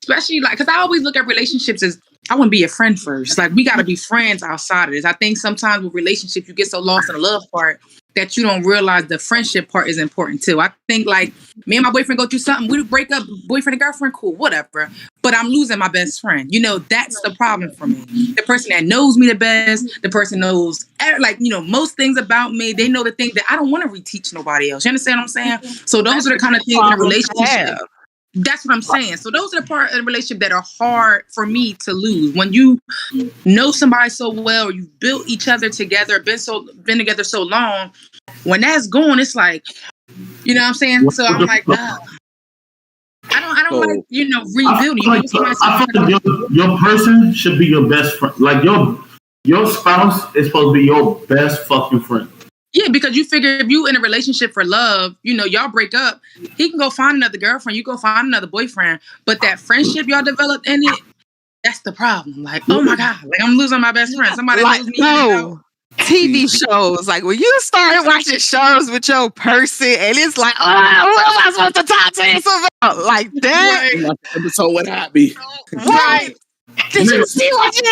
especially like, because I always look at relationships as I want to be a friend first. Like we got to be friends outside of this. I think sometimes with relationships, you get so lost in the love part that you don't realize the friendship part is important too. I think like me and my boyfriend go through something, we break up, boyfriend and girlfriend, cool, whatever. But I'm losing my best friend. You know, that's the problem for me. The person that knows me the best, the person knows like, you know, most things about me. They know the things that I don't want to reteach nobody else. You understand what I'm saying? So those are the kind of things in a relationship. That's what I'm saying. So those are the part of the relationship that are hard for me to lose. When you know somebody so well, you've built each other together, been together so long, when that's gone, it's like, you know what I'm saying? So I'm like, I don't like, you know, rebuilding. I feel like your person should be your best friend. Like your spouse is supposed to be your best fucking friend. Yeah, because you figure if you in a relationship for love, y'all break up, he can go find another girlfriend, you go find another boyfriend. But that friendship y'all developed in it, that's the problem. Like, oh my God, like I'm losing my best friend. Somebody like knows me. no TV shows. Like when you started watching shows with your person, and it's like, oh, what am I supposed to talk to this about? Like that. Like the episode with Abby. Right. Did you see what you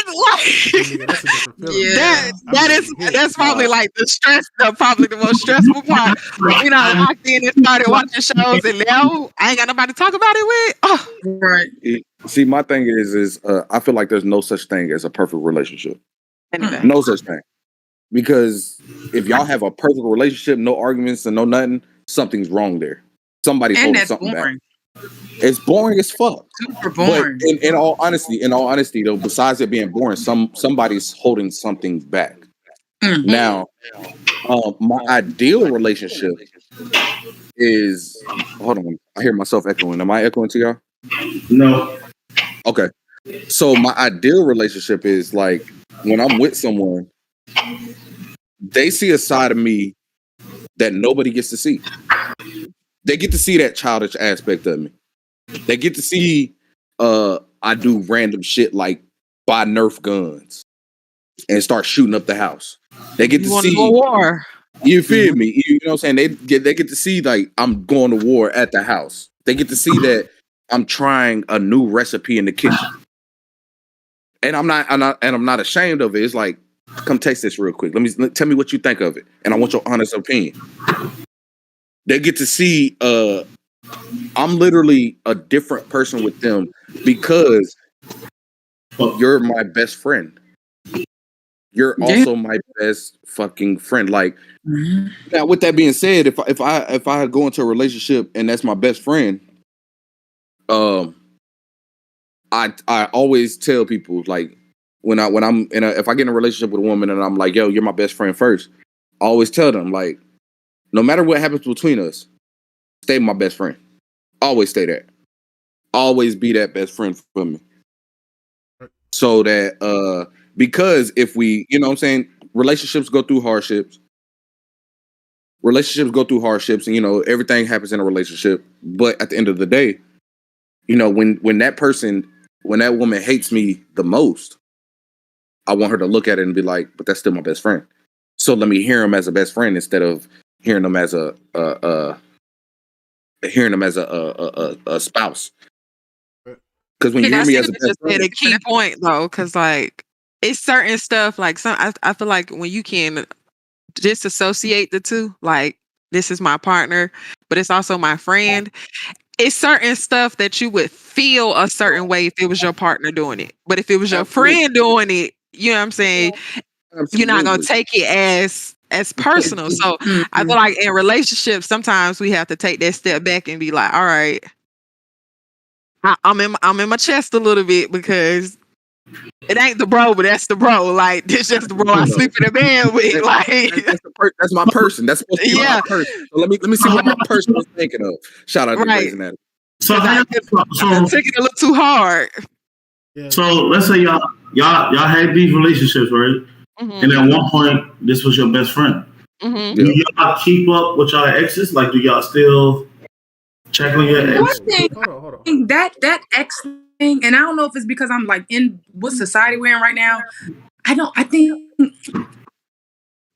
Nigga, that's a different feeling. that's probably like probably the most stressful part. Locked in and started watching shows, and now I ain't got nobody to talk about it with. Oh. Right. See, my thing is I feel like there's no such thing as a perfect relationship. Anyway. No such thing. Because if y'all have a perfect relationship, no arguments and no nothing, something's wrong there. Somebody's holding something back. It's boring as fuck. Super boring. But in all honesty, though, besides it being boring, somebody's holding something back. Mm-hmm. Now, my ideal relationship is. Hold on, I hear myself echoing. Am I echoing to y'all? No. Okay. So my ideal relationship is like when I'm with someone, they see a side of me that nobody gets to see. They get to see that childish aspect of me. They get to see I do random shit like buy Nerf guns and start shooting up the house. They get to see war. You feel me? You know what I'm saying? They get to see like I'm going to war at the house. They get to see that I'm trying a new recipe in the kitchen. And I'm not ashamed of it. It's like, come taste this real quick. Tell me what you think of it. And I want your honest opinion. They get to see I'm literally a different person with them because you're my best friend. You're also my best fucking friend. Like, now with that being said, if I go into a relationship and that's my best friend, I always tell people like if I get in a relationship with a woman and I'm like, yo, you're my best friend first, I always tell them like, no matter what happens between us, stay my best friend. Always stay there. Always be that best friend for me. So that because if we, you know what I'm saying, relationships go through hardships. And everything happens in a relationship. But at the end of the day, when that woman hates me the most, I want her to look at it and be like, but that's still my best friend. So let me hear him as a best friend instead of hearing him as a spouse. Because when you hear me as a best friend, a key point though, because like it's certain stuff like I feel like when you can disassociate the two, like this is my partner, but it's also my friend. It's certain stuff that you would feel a certain way if it was your partner doing it. But if it was your friend doing it, you know what I'm saying? You're not going to take it as personal. So I feel like in relationships, sometimes we have to take that step back and be like, all right, I'm in my chest a little bit because it ain't the bro, but that's the bro. Like, this just the bro I sleep in the bed with. Like, that's my person. That's supposed to be my person. So let me see what my person was thinking of. Shout out to Grey's Anatomy. So I took it a little too hard. Yeah. So let's say y'all had these relationships, right? Mm-hmm. And at one point, this was your best friend. Mm-hmm. Do y'all keep up with y'all exes? Like, do y'all still check on your ex? Hold on. That ex thing, and I don't know if it's because I'm like in what society we're in right now. I think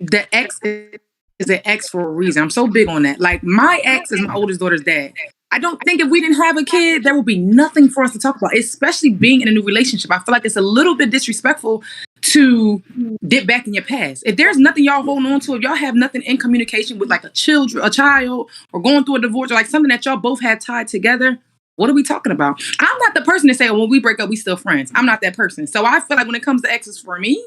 the ex is an ex for a reason. I'm so big on that. Like, my ex is my oldest daughter's dad. I don't think if we didn't have a kid, there would be nothing for us to talk about, especially being in a new relationship. I feel like it's a little bit disrespectful to dip back in your past. If there's nothing y'all holding on to, if y'all have nothing in communication with like a child, or going through a divorce, or like something that y'all both had tied together, what are we talking about? I'm not the person to say, when we break up, we still friends. I'm not that person. So I feel like when it comes to exes for me,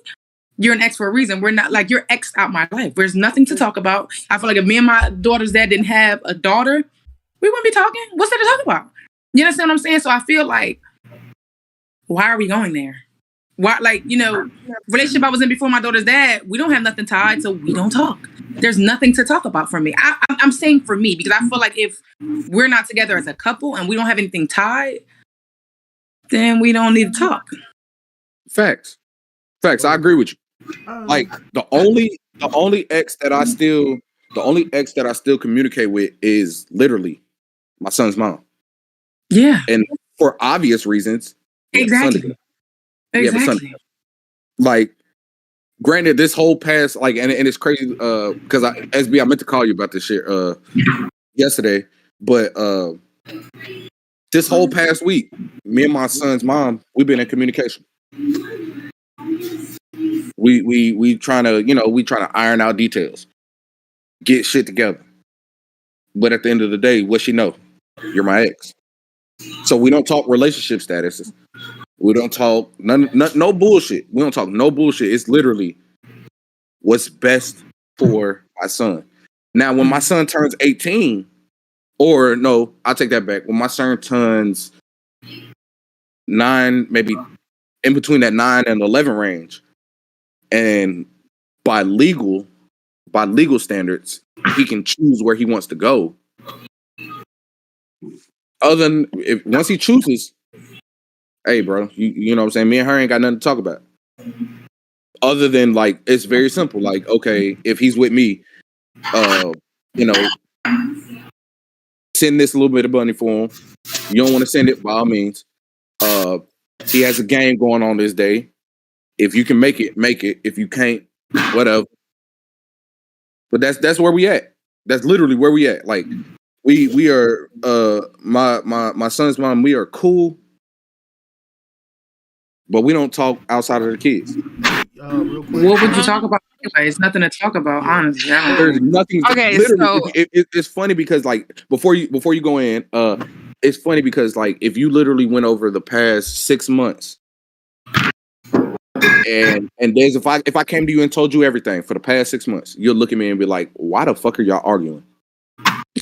you're an ex for a reason. We're not like, you're ex out my life. There's nothing to talk about. I feel like if me and my daughter's dad didn't have a daughter, we wouldn't be talking. What's there to talk about? You understand what I'm saying? So I feel like, why are we going there? Why, like, relationship I was in before my daughter's dad, we don't have nothing tied, so we don't talk. There's nothing to talk about for me. I'm saying for me, because I feel like if we're not together as a couple and we don't have anything tied, then we don't need to talk. Facts. I agree with you. Like the only ex that I still communicate with is literally my son's mom. Yeah. And for obvious reasons. Exactly. Exactly. Like, granted, this whole past, like, and it's crazy because I meant to call you about this shit yesterday, but this whole past week, me and my son's mom, we've been in communication. We trying to iron out details, get shit together. But at the end of the day, what she know? You're my ex. So we don't talk relationship statuses. We don't talk no bullshit. We don't talk no bullshit. It's literally what's best for my son. Now, when my son turns 18, or no, I'll take that back. When my son turns 9, maybe in between that 9 and 11 range, and by legal standards, he can choose where he wants to go. Other than once he chooses, hey, bro, you know what I'm saying? Me and her ain't got nothing to talk about. Other than, like, it's very simple. Like, okay, if he's with me, send this little bit of money for him. You don't want to send it, by all means. He has a game going on this day. If you can make it, make it. If you can't, whatever. But that's where we at. That's literally where we at. Like, we are my son's mom, we are cool, but we don't talk outside of the kids. Real quick. What would you talk about anyway? It's nothing to talk about, honestly. There's nothing. Okay, literally, so it's funny because, like, before you go in, it's funny because, like, if you literally went over the past 6 months, and Days, if I came to you and told you everything for the past 6 months, you'll look at me and be like, "Why the fuck are y'all arguing?"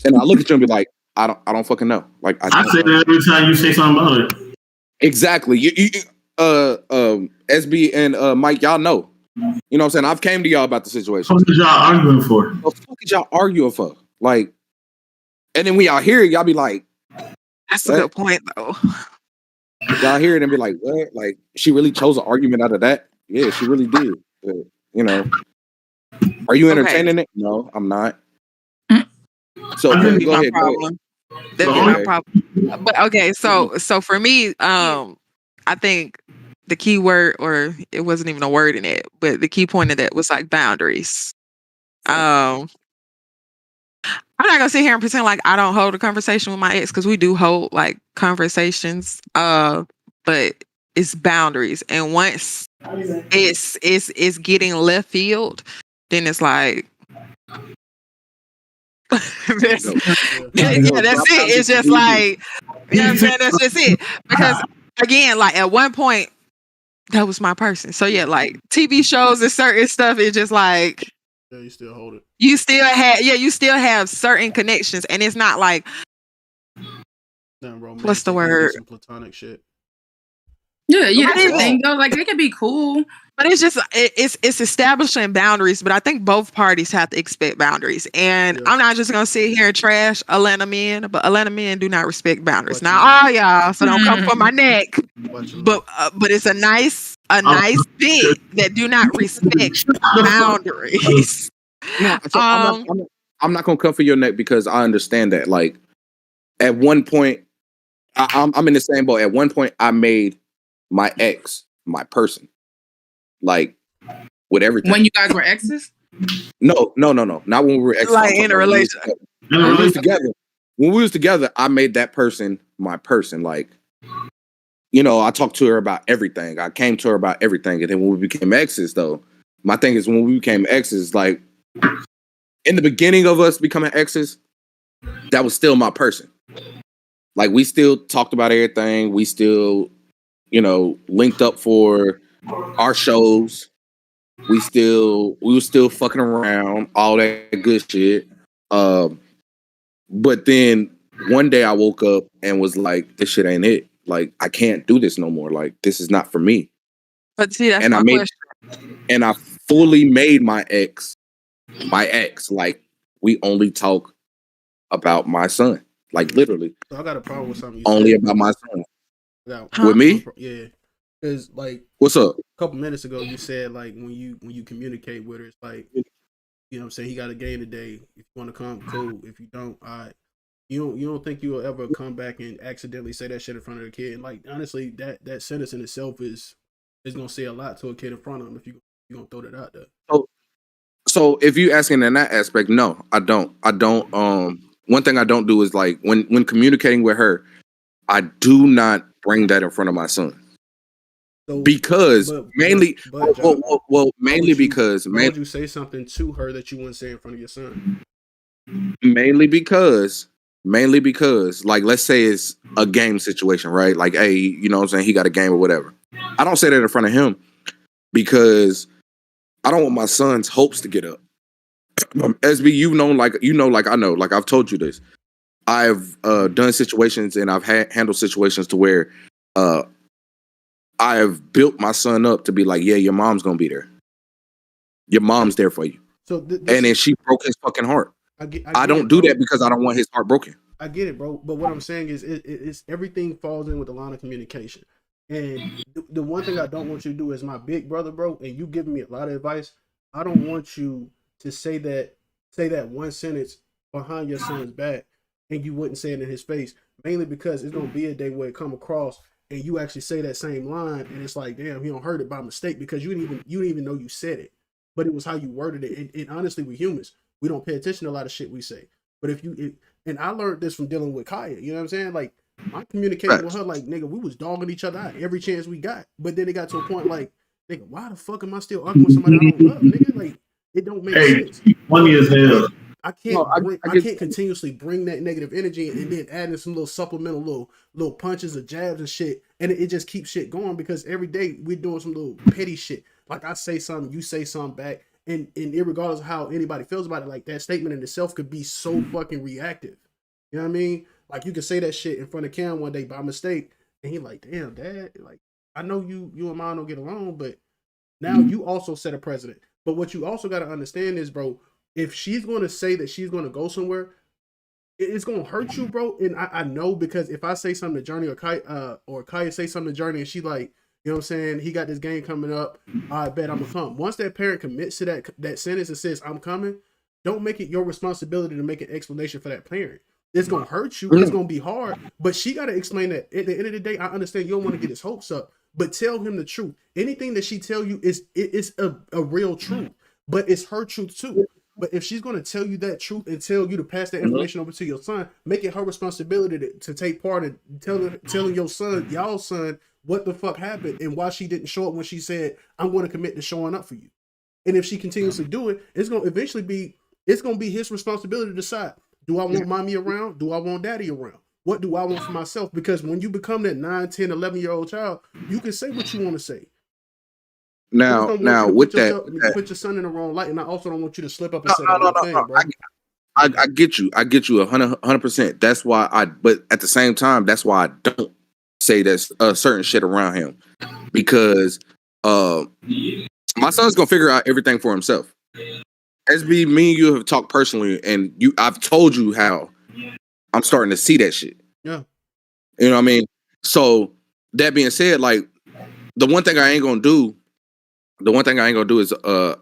And I look at you and be like, "I don't fucking know." Like, I say that every time you say something about it. Exactly. SB and Mike, y'all know. You know what I'm saying? I've came to y'all about the situation. What are y'all arguing for? What the fuck is y'all arguing for? Like, and then when y'all hear it, y'all be like, that's a good point, though. Y'all hear it and be like, what? Like, she really chose an argument out of that? Yeah, she really did. But, you know, are you entertaining it? No, I'm not. So That'd go ahead. That'd be my problem. But okay, so for me, I think the key word, or it wasn't even a word in it, but the key point of that was like boundaries. I'm not gonna sit here and pretend like I don't hold a conversation with my ex, because we do hold like conversations. But it's boundaries, and once it's getting left field, then it's like that's it. It's just like, you know what I'm saying? That's just it. Because again, like at one point, that was my person. So yeah, like TV shows and certain stuff, it's just like, yeah, you still hold it. You still have certain connections, and it's not like, what's the word? Some platonic shit. Yeah, that's the thing though. Like, it can be cool, but it's just it's establishing boundaries. But I think both parties have to expect boundaries. And I'm not just gonna sit here and trash Atlanta men, but Atlanta men do not respect boundaries. Now, all y'all, so don't come for my neck. But it's a nice bit that do not respect boundaries. No, so I'm not gonna come for your neck, because I understand that. Like, at one point, I'm in the same boat. At one point, I made my ex my person, like, with everything. When you guys were exes? No, not when we were exes. Like in a relationship. When we was together, I made that person my person. Like, you know, I talked to her about everything. I came to her about everything. And then when we became exes, though, my thing is, when we became exes, like, in the beginning of us becoming exes, that was still my person. Like, we still talked about everything. We still, you know, linked up for our shows. We were still fucking around, all that good shit. But then one day I woke up and was like, this shit ain't it. Like, I can't do this no more. Like, this is not for me. But see, that's my question. And I fully made my ex. Like, we only talk about my son. Like, literally. So I got a problem with something you only said. About my son. Yeah. With me? Yeah. Because, like, what's up? couple minutes ago you said like when you communicate with her, it's like, you know what I'm saying, he got a game today. If you want to come, cool. If you don't, all right. You don't think you will ever come back and accidentally say that shit in front of the kid? And like honestly, that sentence in itself is gonna say a lot to a kid in front of him if you gonna throw that out there. So if you asking in that aspect, no, I don't. One thing I don't do is like when communicating with her, I do not bring that in front of my son. So, because mainly John, mainly because why would you say something to her that you wouldn't say in front of your son? Mainly because like let's say it's a game situation, right? Like, hey, you know what I'm saying, he got a game or whatever. I don't say that in front of him because I don't want my son's hopes to get up. SB, you know, like I know, like I've told you this. I've done situations and I've handled situations to where I've built my son up to be like, yeah, your mom's gonna be there. Your mom's there for you. So and then she broke his fucking heart. I don't do that because I don't want his heart broken. I get it, bro. But what I'm saying is, it's everything falls in with the line of communication. And the one thing I don't want you to do is my big brother, bro. And you giving me a lot of advice. I don't want you to say that one sentence behind your son's back, and you wouldn't say it in his face. Mainly because it's gonna be a day where it come across, and you actually say that same line, and it's like, damn, he don't heard it by mistake because you didn't even know you said it, but it was how you worded it. And honestly, we humans, we don't pay attention to a lot of shit we say. But and I learned this from dealing with Kaya, you know what I'm saying? Like, my communication with her, like, nigga, we was dogging each other out every chance we got. But then it got to a point like, nigga, why the fuck am I still arguing with somebody I don't love, nigga? Like, it don't make sense. Funny as hell. I can't continuously bring that negative energy and then add in some little supplemental little punches or jabs and shit, and it just keeps shit going because every day we're doing some little petty shit. Like, I say something, you say something back, and irregardless of how anybody feels about it, like, that statement in itself could be so fucking reactive. You know what I mean? Like, you could say that shit in front of Cam one day by mistake, and he like, damn, Dad, like, I know you and Mom don't get along, but now you also set a precedent. But what you also got to understand is, bro, if she's going to say that she's going to go somewhere, it's going to hurt you, bro. And I know, because if I say something to Journey or Kaya say something to Journey and she like, you know what I'm saying, he got this game coming up, I bet I'm going to come. Once that parent commits to that sentence and says, I'm coming, don't make it your responsibility to make an explanation for that parent. It's going to hurt you. It's going to be hard. But she got to explain that. At the end of the day, I understand you don't want to get his hopes up, but tell him the truth. Anything that she tell you is a real truth, but it's her truth too. But if she's going to tell you that truth and tell you to pass that information over to your son, make it her responsibility to take part in telling your son, y'all's son, what the fuck happened and why she didn't show up when she said, I'm going to commit to showing up for you. And if she continuously do it, it's going to eventually be his responsibility to decide, do I want mommy around? Do I want daddy around? What do I want for myself? Because when you become that 9, 10, 11-year-old child, you can say what you want to say. Now with that, put your son in the wrong light, and I also don't want you to slip up and say the wrong thing, bro. I get you 100%. That's why but at the same time, that's why I don't say that certain shit around him, because my son's gonna figure out everything for himself. SB, me and you have talked personally, and I've told you how I'm starting to see that shit. Yeah, you know what I mean. So that being said, like, the one thing I ain't gonna do is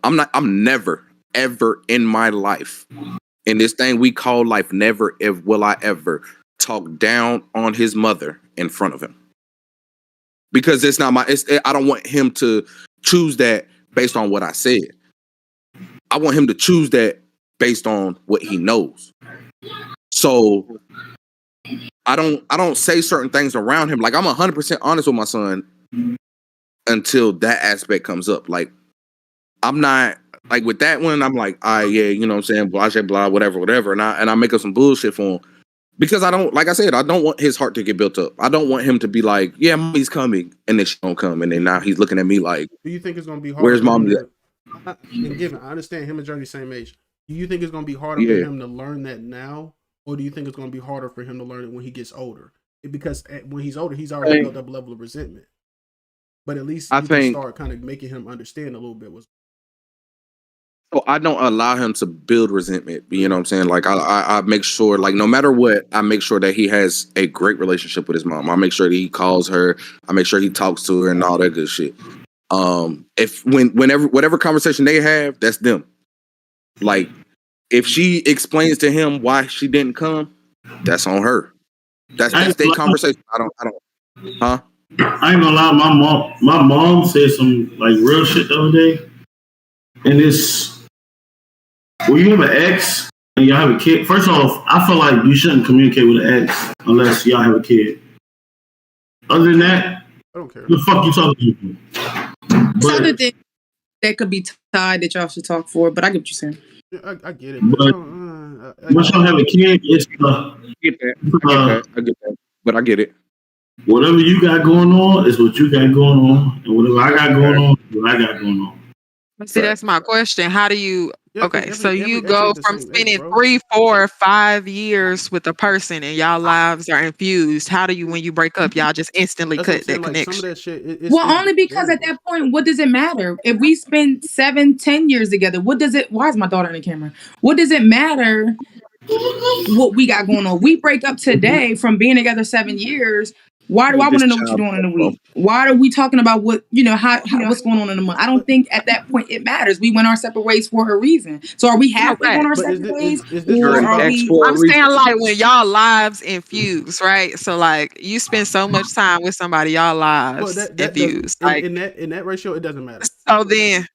I'm never ever in my life, in this thing we call life, never will I ever talk down on his mother in front of him, because it's not I don't want him to choose that based on what I said. I want him to choose that based on what he knows. So I don't say certain things around him. Like, I'm 100% honest with my son until that aspect comes up. Like, I'm not like with that one. I'm like, yeah, you know what I'm saying, blah, blah, blah, whatever. And I make up some bullshit for him because I don't, like I said, I don't want his heart to get built up. I don't want him to be like, yeah, mommy's coming, and then she don't come, and then now he's looking at me like, do you think it's gonna be hard? Where's mommy at? And given, I understand him and Journey same age. Do you think it's gonna be harder for him to learn that now, or do you think it's gonna be harder for him to learn it when he gets older? Because when he's older, he's already built up a level of resentment. But at least you can start kind of making him understand a little bit. So I don't allow him to build resentment. You know what I'm saying? Like, I make sure, like, no matter what, I make sure that he has a great relationship with his mom. I make sure that he calls her. I make sure he talks to her and all that good shit. Whatever conversation they have, that's them. Like, if she explains to him why she didn't come, that's on her. That's their conversation. I don't. Huh? I ain't gonna lie. My mom said some like real shit the other day, and it's when you have an ex and y'all have a kid. First off, I feel like you shouldn't communicate with an ex unless y'all have a kid. Other than that, I don't care. the fuck you talking to? Some other thing that could be tied that y'all should talk for, but I get what you're saying. Yeah, I get it. But once y'all have a kid, it's I get that. But I get it. Whatever you got going on is what you got going on, and whatever I got going on is what I got going on. See, that's my question. How do you? Yeah, Okay, every so you ex go ain't the from same spending ex, bro. 3, 4, 5 years with a person, and y'all lives are infused. How do you, when you break up, y'all just instantly That's what I'm cut saying. that Like some of connection? that shit. Well, only because at that point, what does it matter? If we spend 7, 10 years together, what does it? Why is my daughter in the camera? What does it matter? What we got going on? We break up today from being together 7 years. Why do I want to know what you're doing in a week? Why are we talking about what how what's going on in a month? I don't think at that point it matters. We went our separate ways for a reason. So are we halfway Okay. on our But separate ways, is this or really are about- we? I'm saying like when y'all lives infuse, right? So like you spend so much time with somebody, y'all lives Well, that infuse. does, Like in that ratio, it doesn't matter. so then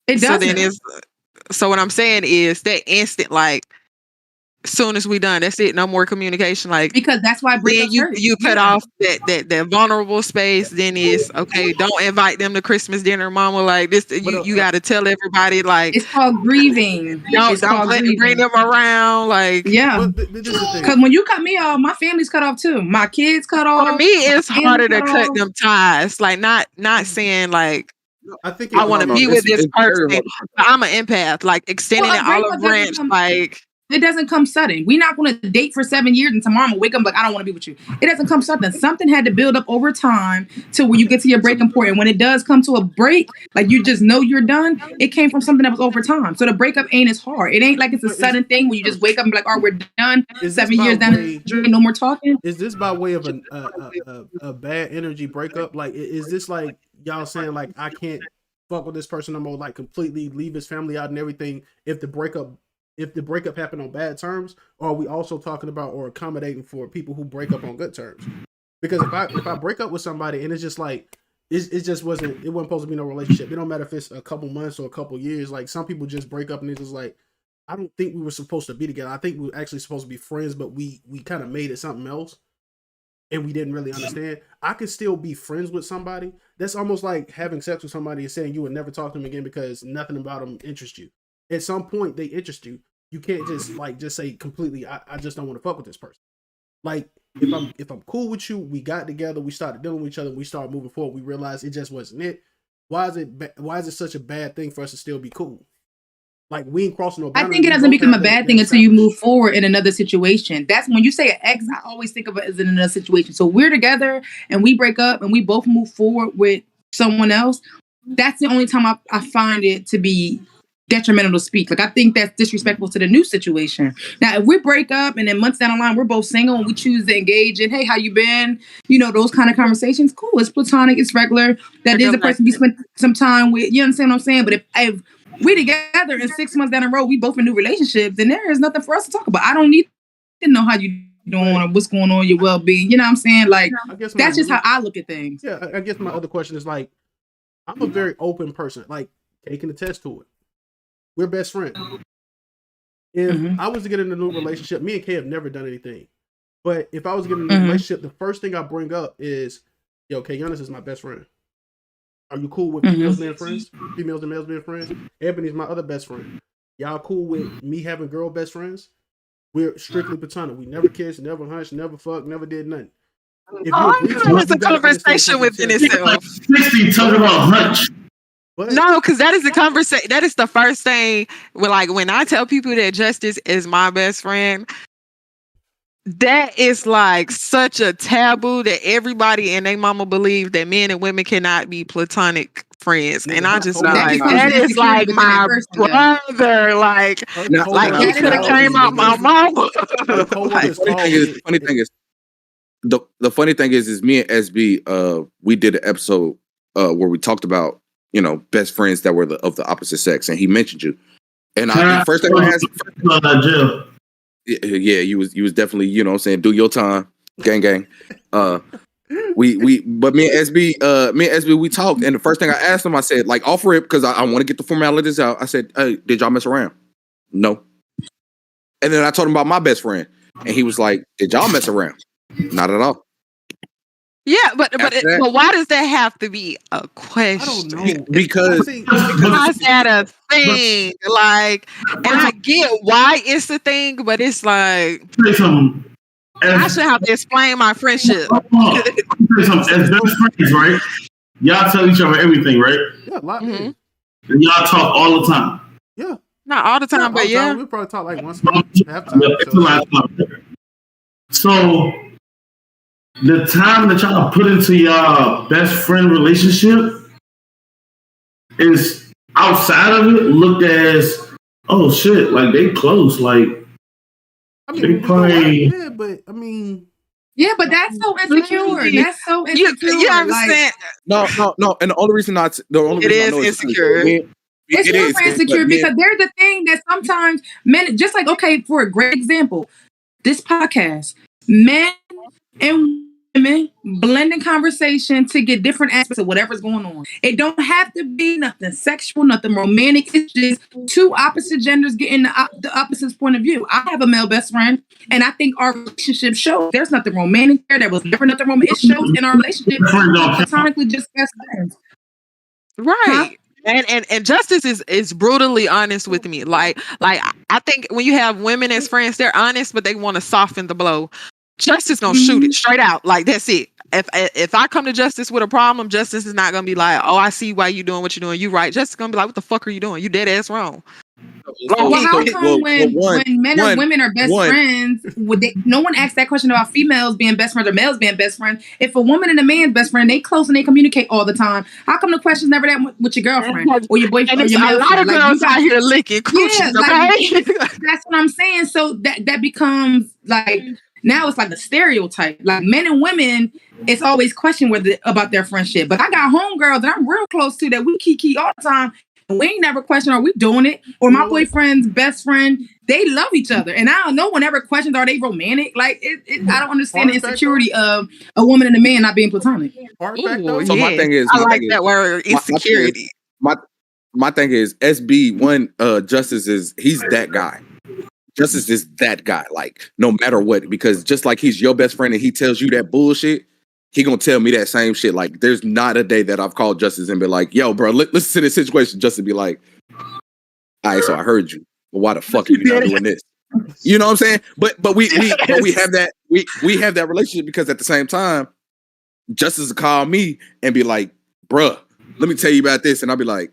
It so doesn't. then it's so what I'm saying is that instant like soon as we done, that's it. No more communication. Like Because that's why then breakups hurt. you cut Yeah. off that vulnerable space. Then it's okay. Don't invite them to Christmas dinner, mama. Like this, you got to tell everybody like It's called grieving. It's don't called bring grieving. them around. Like Yeah. But this is the thing. Because when you cut me off, my family's cut off too. My kids cut for off. me, it's family harder to cut off. them ties. Like not saying like I think I want to be with this person. Very But I'm an empath. Like extending Well, an a breakup olive doesn't branch. come- Like It doesn't come sudden. We're not going to date for 7 years and tomorrow I'm gonna wake up like I don't want to be with you. It doesn't come sudden. Something had to build up over time to where you get to your breaking point. And when it does come to a break, like you just know you're done. It came from something that was over time. So the breakup ain't as hard. It ain't like it's a sudden thing where you just wake up and be like, "Oh, we're done." Is 7 this years by down way- the drain, no more talking. Is this by way of a bad energy breakup? Like, is this like y'all saying like I can't fuck with this person no more? Like completely leave his family out and everything. If the breakup happened on bad terms, or are we also talking about or accommodating for people who break up on good terms? Because if I break up with somebody and it's just like it just wasn't supposed to be no relationship. It don't matter if it's a couple months or a couple years. Like some people just break up and it's just like I don't think we were supposed to be together. I think we were actually supposed to be friends, but we kind of made it something else. And we didn't really understand. I could still be friends with somebody. That's almost like having sex with somebody and saying you would never talk to them again because nothing about them interests you. At some point, they interest you. You can't just say completely. I just don't want to fuck with this person. Like if I'm cool with you, we got together, we started dealing with each other, we started moving forward. We realized it just wasn't it. Why is it such a bad thing for us to still be cool? Like we ain't crossing no I boundaries. think it doesn't become a bad thing until you move forward in another situation. That's when you say an ex, I always think of it as in another situation. So we're together and we break up and we both move forward with someone else. That's the only time I find it to be detrimental to speak. Like I think that's disrespectful to the new situation. Now, if we break up and then months down the line we're both single and we choose to engage in, hey, how you been? You know, those kind of conversations. Cool. It's platonic. It's regular. That is a person you spent some time with. You understand what I'm saying? But if we together and 6 months down the road, we both in new relationships, then there is nothing for us to talk about. I don't need to know how you doing or what's going on, your well-being. You know what I'm saying? Like that's just how I look at things. Yeah, I guess my other question is like, I'm a very open person. Like taking the test to it. We're best friends. If I was to get in a new relationship, me and Kay have never done anything. But if I was to get in a new relationship, the first thing I bring up is, yo, Kay Giannis is my best friend. Are you cool with females being friends? Females and males being friends? Ebony's my other best friend. Y'all cool with me having girl best friends? We're strictly platonic. We never kissed, never hunched, never fucked, never did nothing. If you agree to it's a conversation within itself. 60 talking about hunch. No, because that is the conversation. That is the first thing. When I tell people that Justice is my best friend, that is like such a taboo that everybody and their mama believe that men and women cannot be platonic friends. And I just like that is like my brother. Like he could have came out my mama. The funny thing is me and SB we did an episode where we talked about best friends that were of the opposite sex, and he mentioned you. And first thing I asked, jail. Yeah, you was definitely, do your time, gang. But me and SB, we talked, and the first thing I asked him, I said, like, offer it, because I want to get the formalities out. I said, hey, did y'all mess around? No. And then I told him about my best friend, and he was like, did y'all mess around? Not at all. Yeah, but why does that have to be a question? I don't know. Because how's that a thing? Like, and I get why it's a thing, but it's like I should have to explain my friendship. As best friends, right? Y'all tell each other everything, right? Yeah, a lot. Mhm. And y'all talk all the time. Yeah. Not all the time, but yeah. We probably talk like once a month, half time. Yeah, it's a lot of time. So the time that y'all put into y'all best friend relationship is outside of it looked as, oh shit, like they close, like I mean, they probably. yeah, but I mean, Yeah, but that's so insecure. That's so insecure. You understand? No. And the only reason I know insecure. It's super insecure because there's a thing that sometimes men, just like, okay, for a great example, this podcast, men and women blending conversation to get different aspects of whatever's going on. It don't have to be nothing sexual, nothing romantic. It's just two opposite genders getting the opposite point of view. I have a male best friend, and I think our relationship shows there's nothing romantic there. There was never nothing romantic. It shows in our relationship. We're platonically just best friends. Right. Huh? And Justice is brutally honest with me. Like I think when you have women as friends, they're honest, but they want to soften the blow. Justice gonna shoot it straight out. Like, that's it. If I come to Justice with a problem, Justice is not gonna be like, oh, I see why you doing what you're doing. You right. Justice gonna be like, what the fuck are you doing? You dead ass wrong. Well, how come when men or women are best friends, no one asks that question about females being best friends or males being best friends? If a woman and a man's best friend, they close and they communicate all the time. How come the question's never that with your girlfriend or your boyfriend? And or your a lot of girls out here licking coochies, okay? That's what I'm saying. So that becomes like, now it's like a stereotype. Like, men and women, it's always questioned about their friendship. But I got homegirls that I'm real close to that we kiki all the time. We ain't never question, are we doing it? Or my boyfriend's best friend, they love each other. And no one ever questions, are they romantic? Like, I don't understand the insecurity of a woman and a man not being platonic. So my thing is, I like that word, insecurity. My thing is, SB1 Justice he's that guy. Justice is that guy, like, no matter what, because just like he's your best friend and he tells you that bullshit, he gonna tell me that same shit. Like, there's not a day that I've called Justice and been like, yo, bro, listen to this situation. Justice be like, all right, so I heard you, but why the fuck are you not doing this? You know what I'm saying? But we have that we have that relationship because at the same time, Justice will call me and be like, bruh, let me tell you about this, and I'll be like,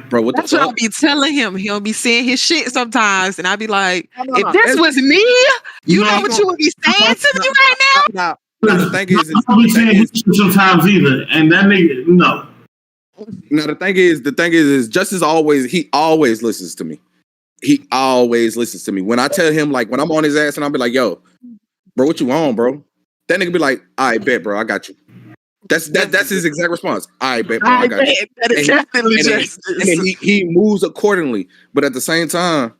bro, what That's the fuck? what I'll be telling him. He'll be saying his shit sometimes, and I'll be like, if this was me, you know what you would be saying to me right now? Now, the thing is, I be saying sometimes either, and that nigga, no. Now the thing is, Justice always listens to me. He always listens to me. When I tell him, like, when I'm on his ass, and I'll be like, yo, bro, what you on, bro? That nigga be like, all right, bet, bro, I got you. That's his exact response. I bet, bro, I got you. That is definitely Justice. And he moves accordingly, but at the same time,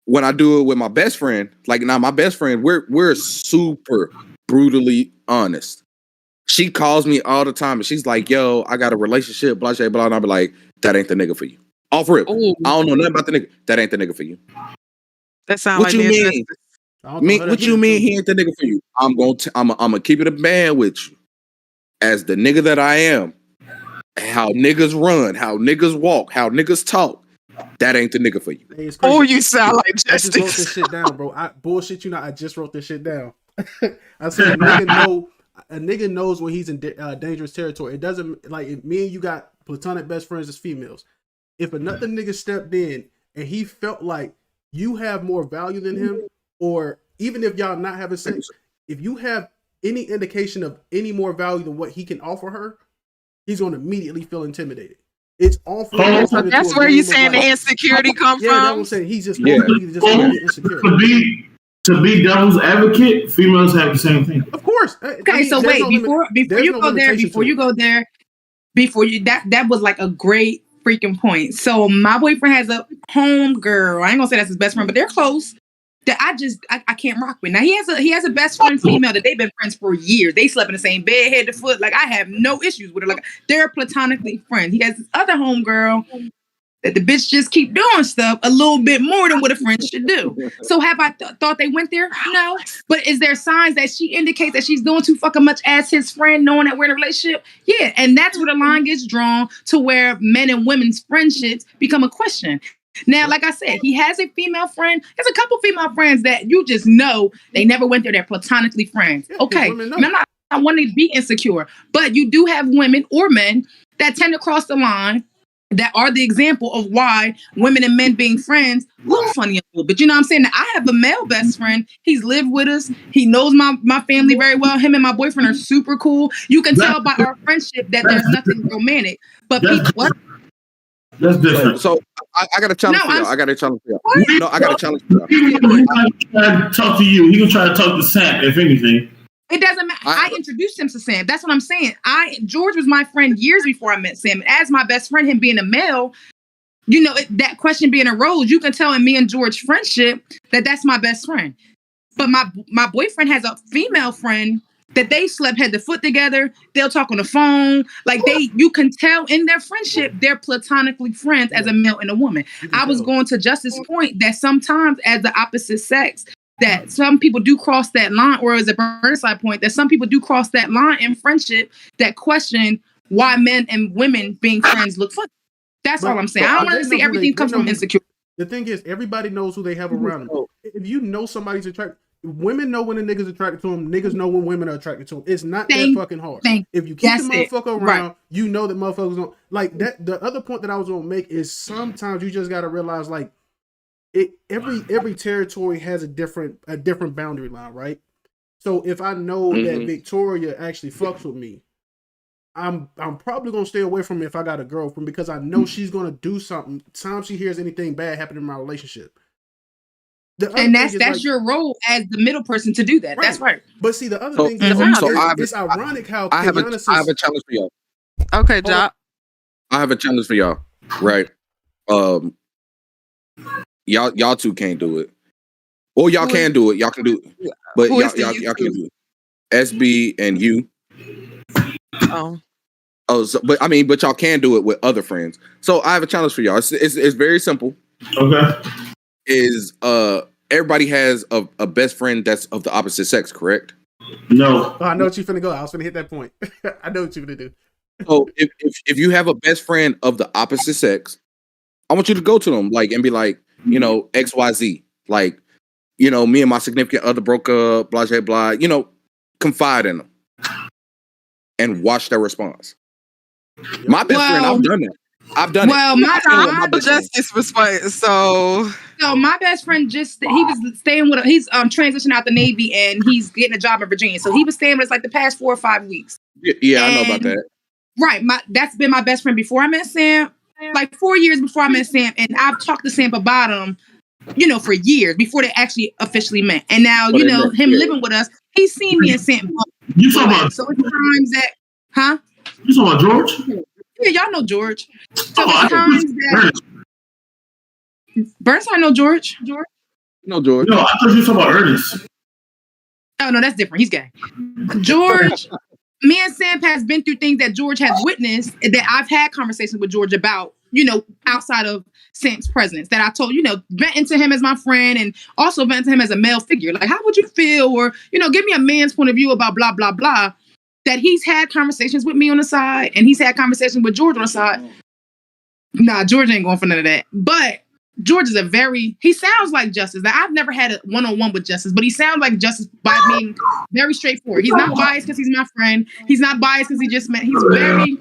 when I do it with my best friend, like, now my best friend, we're super brutally honest. She calls me all the time and she's like, yo, I got a relationship, blah, blah, blah. And I'll be like, that ain't the nigga for you. Off rip. Ooh. I don't know nothing about the nigga. That ain't the nigga for you. That sounds What like you mean? What you mean he ain't the nigga for you? I'm gonna keep it a man with you. As the nigga that I am, how niggas run, how niggas walk, how niggas talk, that ain't the nigga for you. Hey, oh, you sound like Justice. I just wrote this shit down, bro. I bullshit you not. I just wrote this shit down. I said a nigga knows when he's in dangerous territory. It doesn't, like, if me and you got platonic best friends as females. If another nigga stepped in and he felt like you have more value than him, or even if y'all not having sex, if you have any indication of any more value than what he can offer her, he's going to immediately feel intimidated. It's all for that's where you saying the insecurity come yeah, from. that's what I'm saying. He's just insecure. to be devil's advocate, females have the same thing. Of course. Okay, so wait, before you go there, that was like a great freaking point. So my boyfriend has a home girl. I ain't gonna say that's his best friend, but they're close. That I can't rock with. Now he has a best friend female that they've been friends for years. They slept in the same bed, head to foot. Like I have no issues with her. Like they're platonically friends. He has this other home girl that the bitch just keep doing stuff a little bit more than what a friend should do. So have I thought they went there? No. But is there signs that she indicates that she's doing too fucking much as his friend, knowing that we're in a relationship? Yeah. And that's where the line gets drawn to where men and women's friendships become a question. Now, like I said, he has a female friend. There's a couple female friends that you just know they never went there. They're platonically friends. Okay. And I'm not wanting to be insecure, but you do have women or men that tend to cross the line that are the example of why women and men being friends look funny a little bit. You know what I'm saying? Now, I have a male best friend. He's lived with us. He knows my family very well. Him and my boyfriend are super cool. You can tell by our friendship that there's nothing romantic. But people, what? That's different. So I got a challenge for y'all. I got a challenge for y'all. What? No, I got a challenge for y'all. He gonna try to talk to you. He gonna try to talk to Sam, if anything. It doesn't matter. I introduced him to Sam. That's what I'm saying. George was my friend years before I met Sam. As my best friend, him being a male, you know, that question being arose, you can tell in me and George's friendship that that's my best friend. But my boyfriend has a female friend that they slept head to foot together. They'll talk on the phone. Like you can tell in their friendship, they're platonically friends as a male and a woman. I was going to Justice's point that sometimes as the opposite sex, that some people do cross that line, or as a Burnside point, that some people do cross that line in friendship that question why men and women being friends look funny. That's all I'm saying. I don't want to see everything comes from insecurity. The thing is, everybody knows who they have around them. If you know somebody's attracted, women know when a nigga's attracted to them. Niggas know when women are attracted to them. It's not that fucking hard. If you keep the motherfucker around, you know that motherfuckers don't like that. The other point that I was gonna make is sometimes you just gotta realize like every territory has a different boundary line, right? So if I know that Victoria actually fucks with me, I'm probably gonna stay away from it if I got a girlfriend because I know she's gonna do something. Time she hears anything bad happen in my relationship. And that's like, your role as the middle person to do that. Right. That's right. But see, the other thing is it's ironic how I have a challenge for y'all. Okay, Job. I have a challenge for y'all. Right. Y'all two can't do it. Or y'all can do it. Y'all can do it. But y'all can't do it. SB and you. But y'all can do it with other friends. So I have a challenge for y'all. It's very simple. Okay. Is everybody has a best friend that's of the opposite sex, correct? No. Oh, I know what you're finna go. I was finna hit that point. I know what you're finna do. So if you have a best friend of the opposite sex, I want you to go to them and be like, you know, XYZ. Like, you know, me and my significant other broke up, blah, blah, blah. You know, confide in them and watch their response. My best friend, I've done that. I've done it. Well, my Justice response. So my best friend he was staying with he's transitioning out the Navy and he's getting a job in Virginia. So he was staying with us like the past 4 or 5 weeks. Yeah, I know about that. Right. That's been my best friend before I met Sam. Like 4 years before I met Sam, and I've talked to Sam about him, you know, for years before they actually officially met. And now, you know, him living with us, he's seen me and Sam. You talking about? So it's times that, huh? You talking about George? Yeah, y'all know George. So it's times that Burnside know George. No, George. No, I thought you were talking about Ernest. Oh no, that's different. He's gay. George. Me and Sam has been through things that George has witnessed that I've had conversations with George about, you know, outside of Sam's presence that I told, you know, venting to him as my friend and also venting to him as a male figure. Like, how would you feel? Or, you know, give me a man's point of view about blah, blah, blah. That he's had conversations with me on the side and he's had conversations with George on the side. Nah, George ain't going for none of that. But George is he sounds like Justice. Now, I've never had a one-on-one with Justice, but he sounds like Justice by being very straightforward. He's not biased because he's my friend. He's not biased because he just met. He's very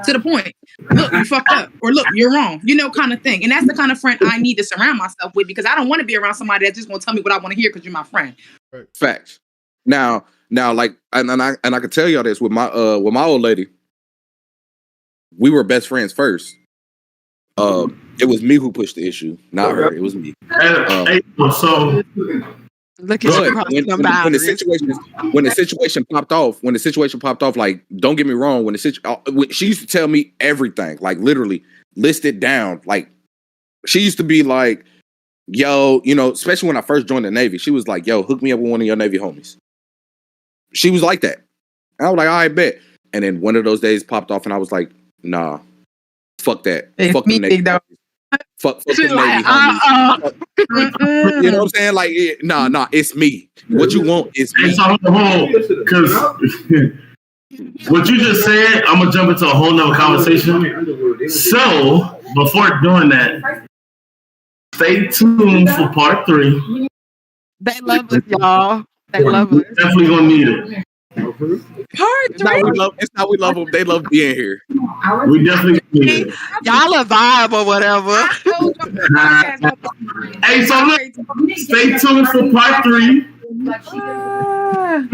to the point. Look, you fucked up. Or look, you're wrong. You know, kind of thing. And that's the kind of friend I need to surround myself with because I don't want to be around somebody that's just going to tell me what I want to hear because you're my friend. Facts. Now, like, and I can tell y'all this with my old lady. We were best friends first. It was me who pushed the issue, not her. It was me. So Look at you But crossing some boundaries. when the situation popped off, like, don't get me wrong, when she used to tell me everything, like literally list it down. Like, she used to be like, yo, you know, especially when I first joined the Navy, she was like, yo, hook me up with one of your Navy homies. She was like that. And I was like, all right, bet. And then one of those days popped off and I was like, nah, fuck that. It's Fuck them me, Navy though. homies. Fuck She's the like, Navy homies. You know what I'm saying? Like, nah, it's me. What you want is me. It's on the whole, because what you just said, I'm gonna jump into a whole nother conversation. So before doing that, stay tuned for part 3. They love us, y'all. They love us. Definitely gonna need it. Part It's not we love them. They love being here. We definitely need it. Y'all a vibe or whatever. Hey, so look, stay tuned for part 3.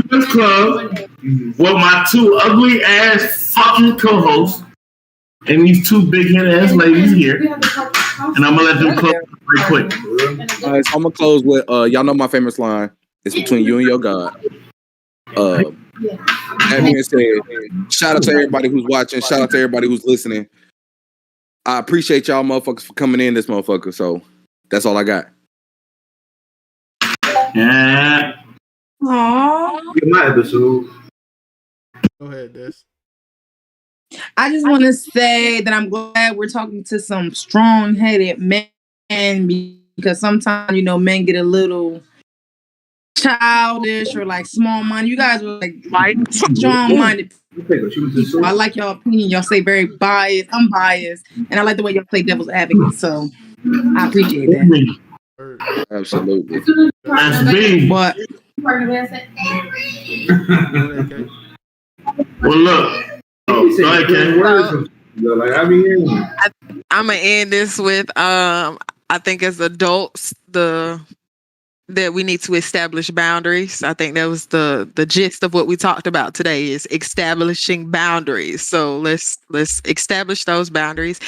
This club with my 2 ugly ass fucking co-hosts and these 2 big head ass ladies here. And I'm gonna let them close real quick. All right, so I'm gonna close with y'all know my famous line. It's between you and your God. That being said, shout out to everybody who's watching. Shout out to everybody who's listening. I appreciate y'all motherfuckers for coming in this motherfucker. So that's all I got. Yeah. Aww. My episode. Go ahead, Des. I just want to say that I'm glad we're talking to some strong-headed men because sometimes, you know, men get a little childish or like small-minded. You guys are like strong-minded. I like y'all opinion. Y'all say very biased. I'm biased. And I like the way y'all play devil's advocate. So I appreciate that. Absolutely. That's me. But Well, look. Oh, go ahead, Ken. I'm gonna end this with I think as adults that we need to establish boundaries. I think that was the gist of what we talked about today is establishing boundaries. So let's establish those boundaries.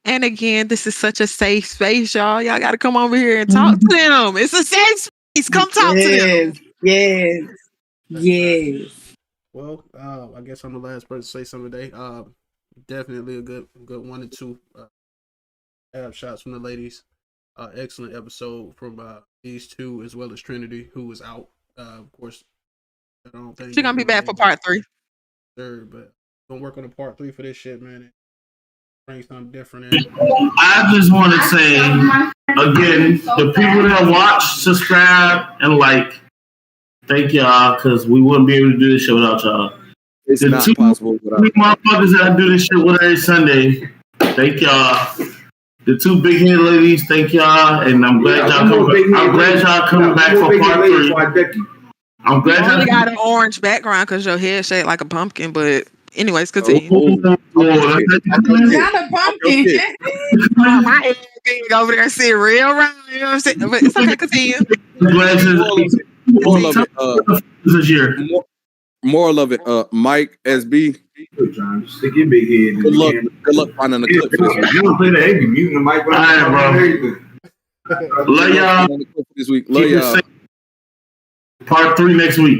And again, this is such a safe space, y'all. Y'all got to come over here and talk to them. It's a safe space. Come talk to them. Yes. Well, I guess I'm the last person to say something today. Definitely a good 1 and 2 ab shots from the ladies. Excellent episode from these 2 as well as Trinity, who was out. Of course, I don't think She's gonna be back for part 3. Third, but gonna work on a part 3 for this shit, man. Bring something different in. I just want to say again, the people that watch, subscribe, and like, thank y'all, because we wouldn't be able to do this shit without y'all. It's the not 2 possible without motherfuckers that I do this shit with every Sunday, thank y'all. The 2 big head ladies, thank y'all, and I'm glad y'all coming back for part 3. I'm glad You only y'all got an orange background because your head shaped like a pumpkin. But anyways, continue. Not Not a pumpkin. My head big over there sitting real round. You know what I'm saying? But it's okay. Continue. Moral of it, this year. Moral of it, Mike SB. Stick your big head. Good luck finding a clip for this week. You don't play the A, muting the mic. All right, bro. Love y'all. This week. Love y'all. Part 3 next week.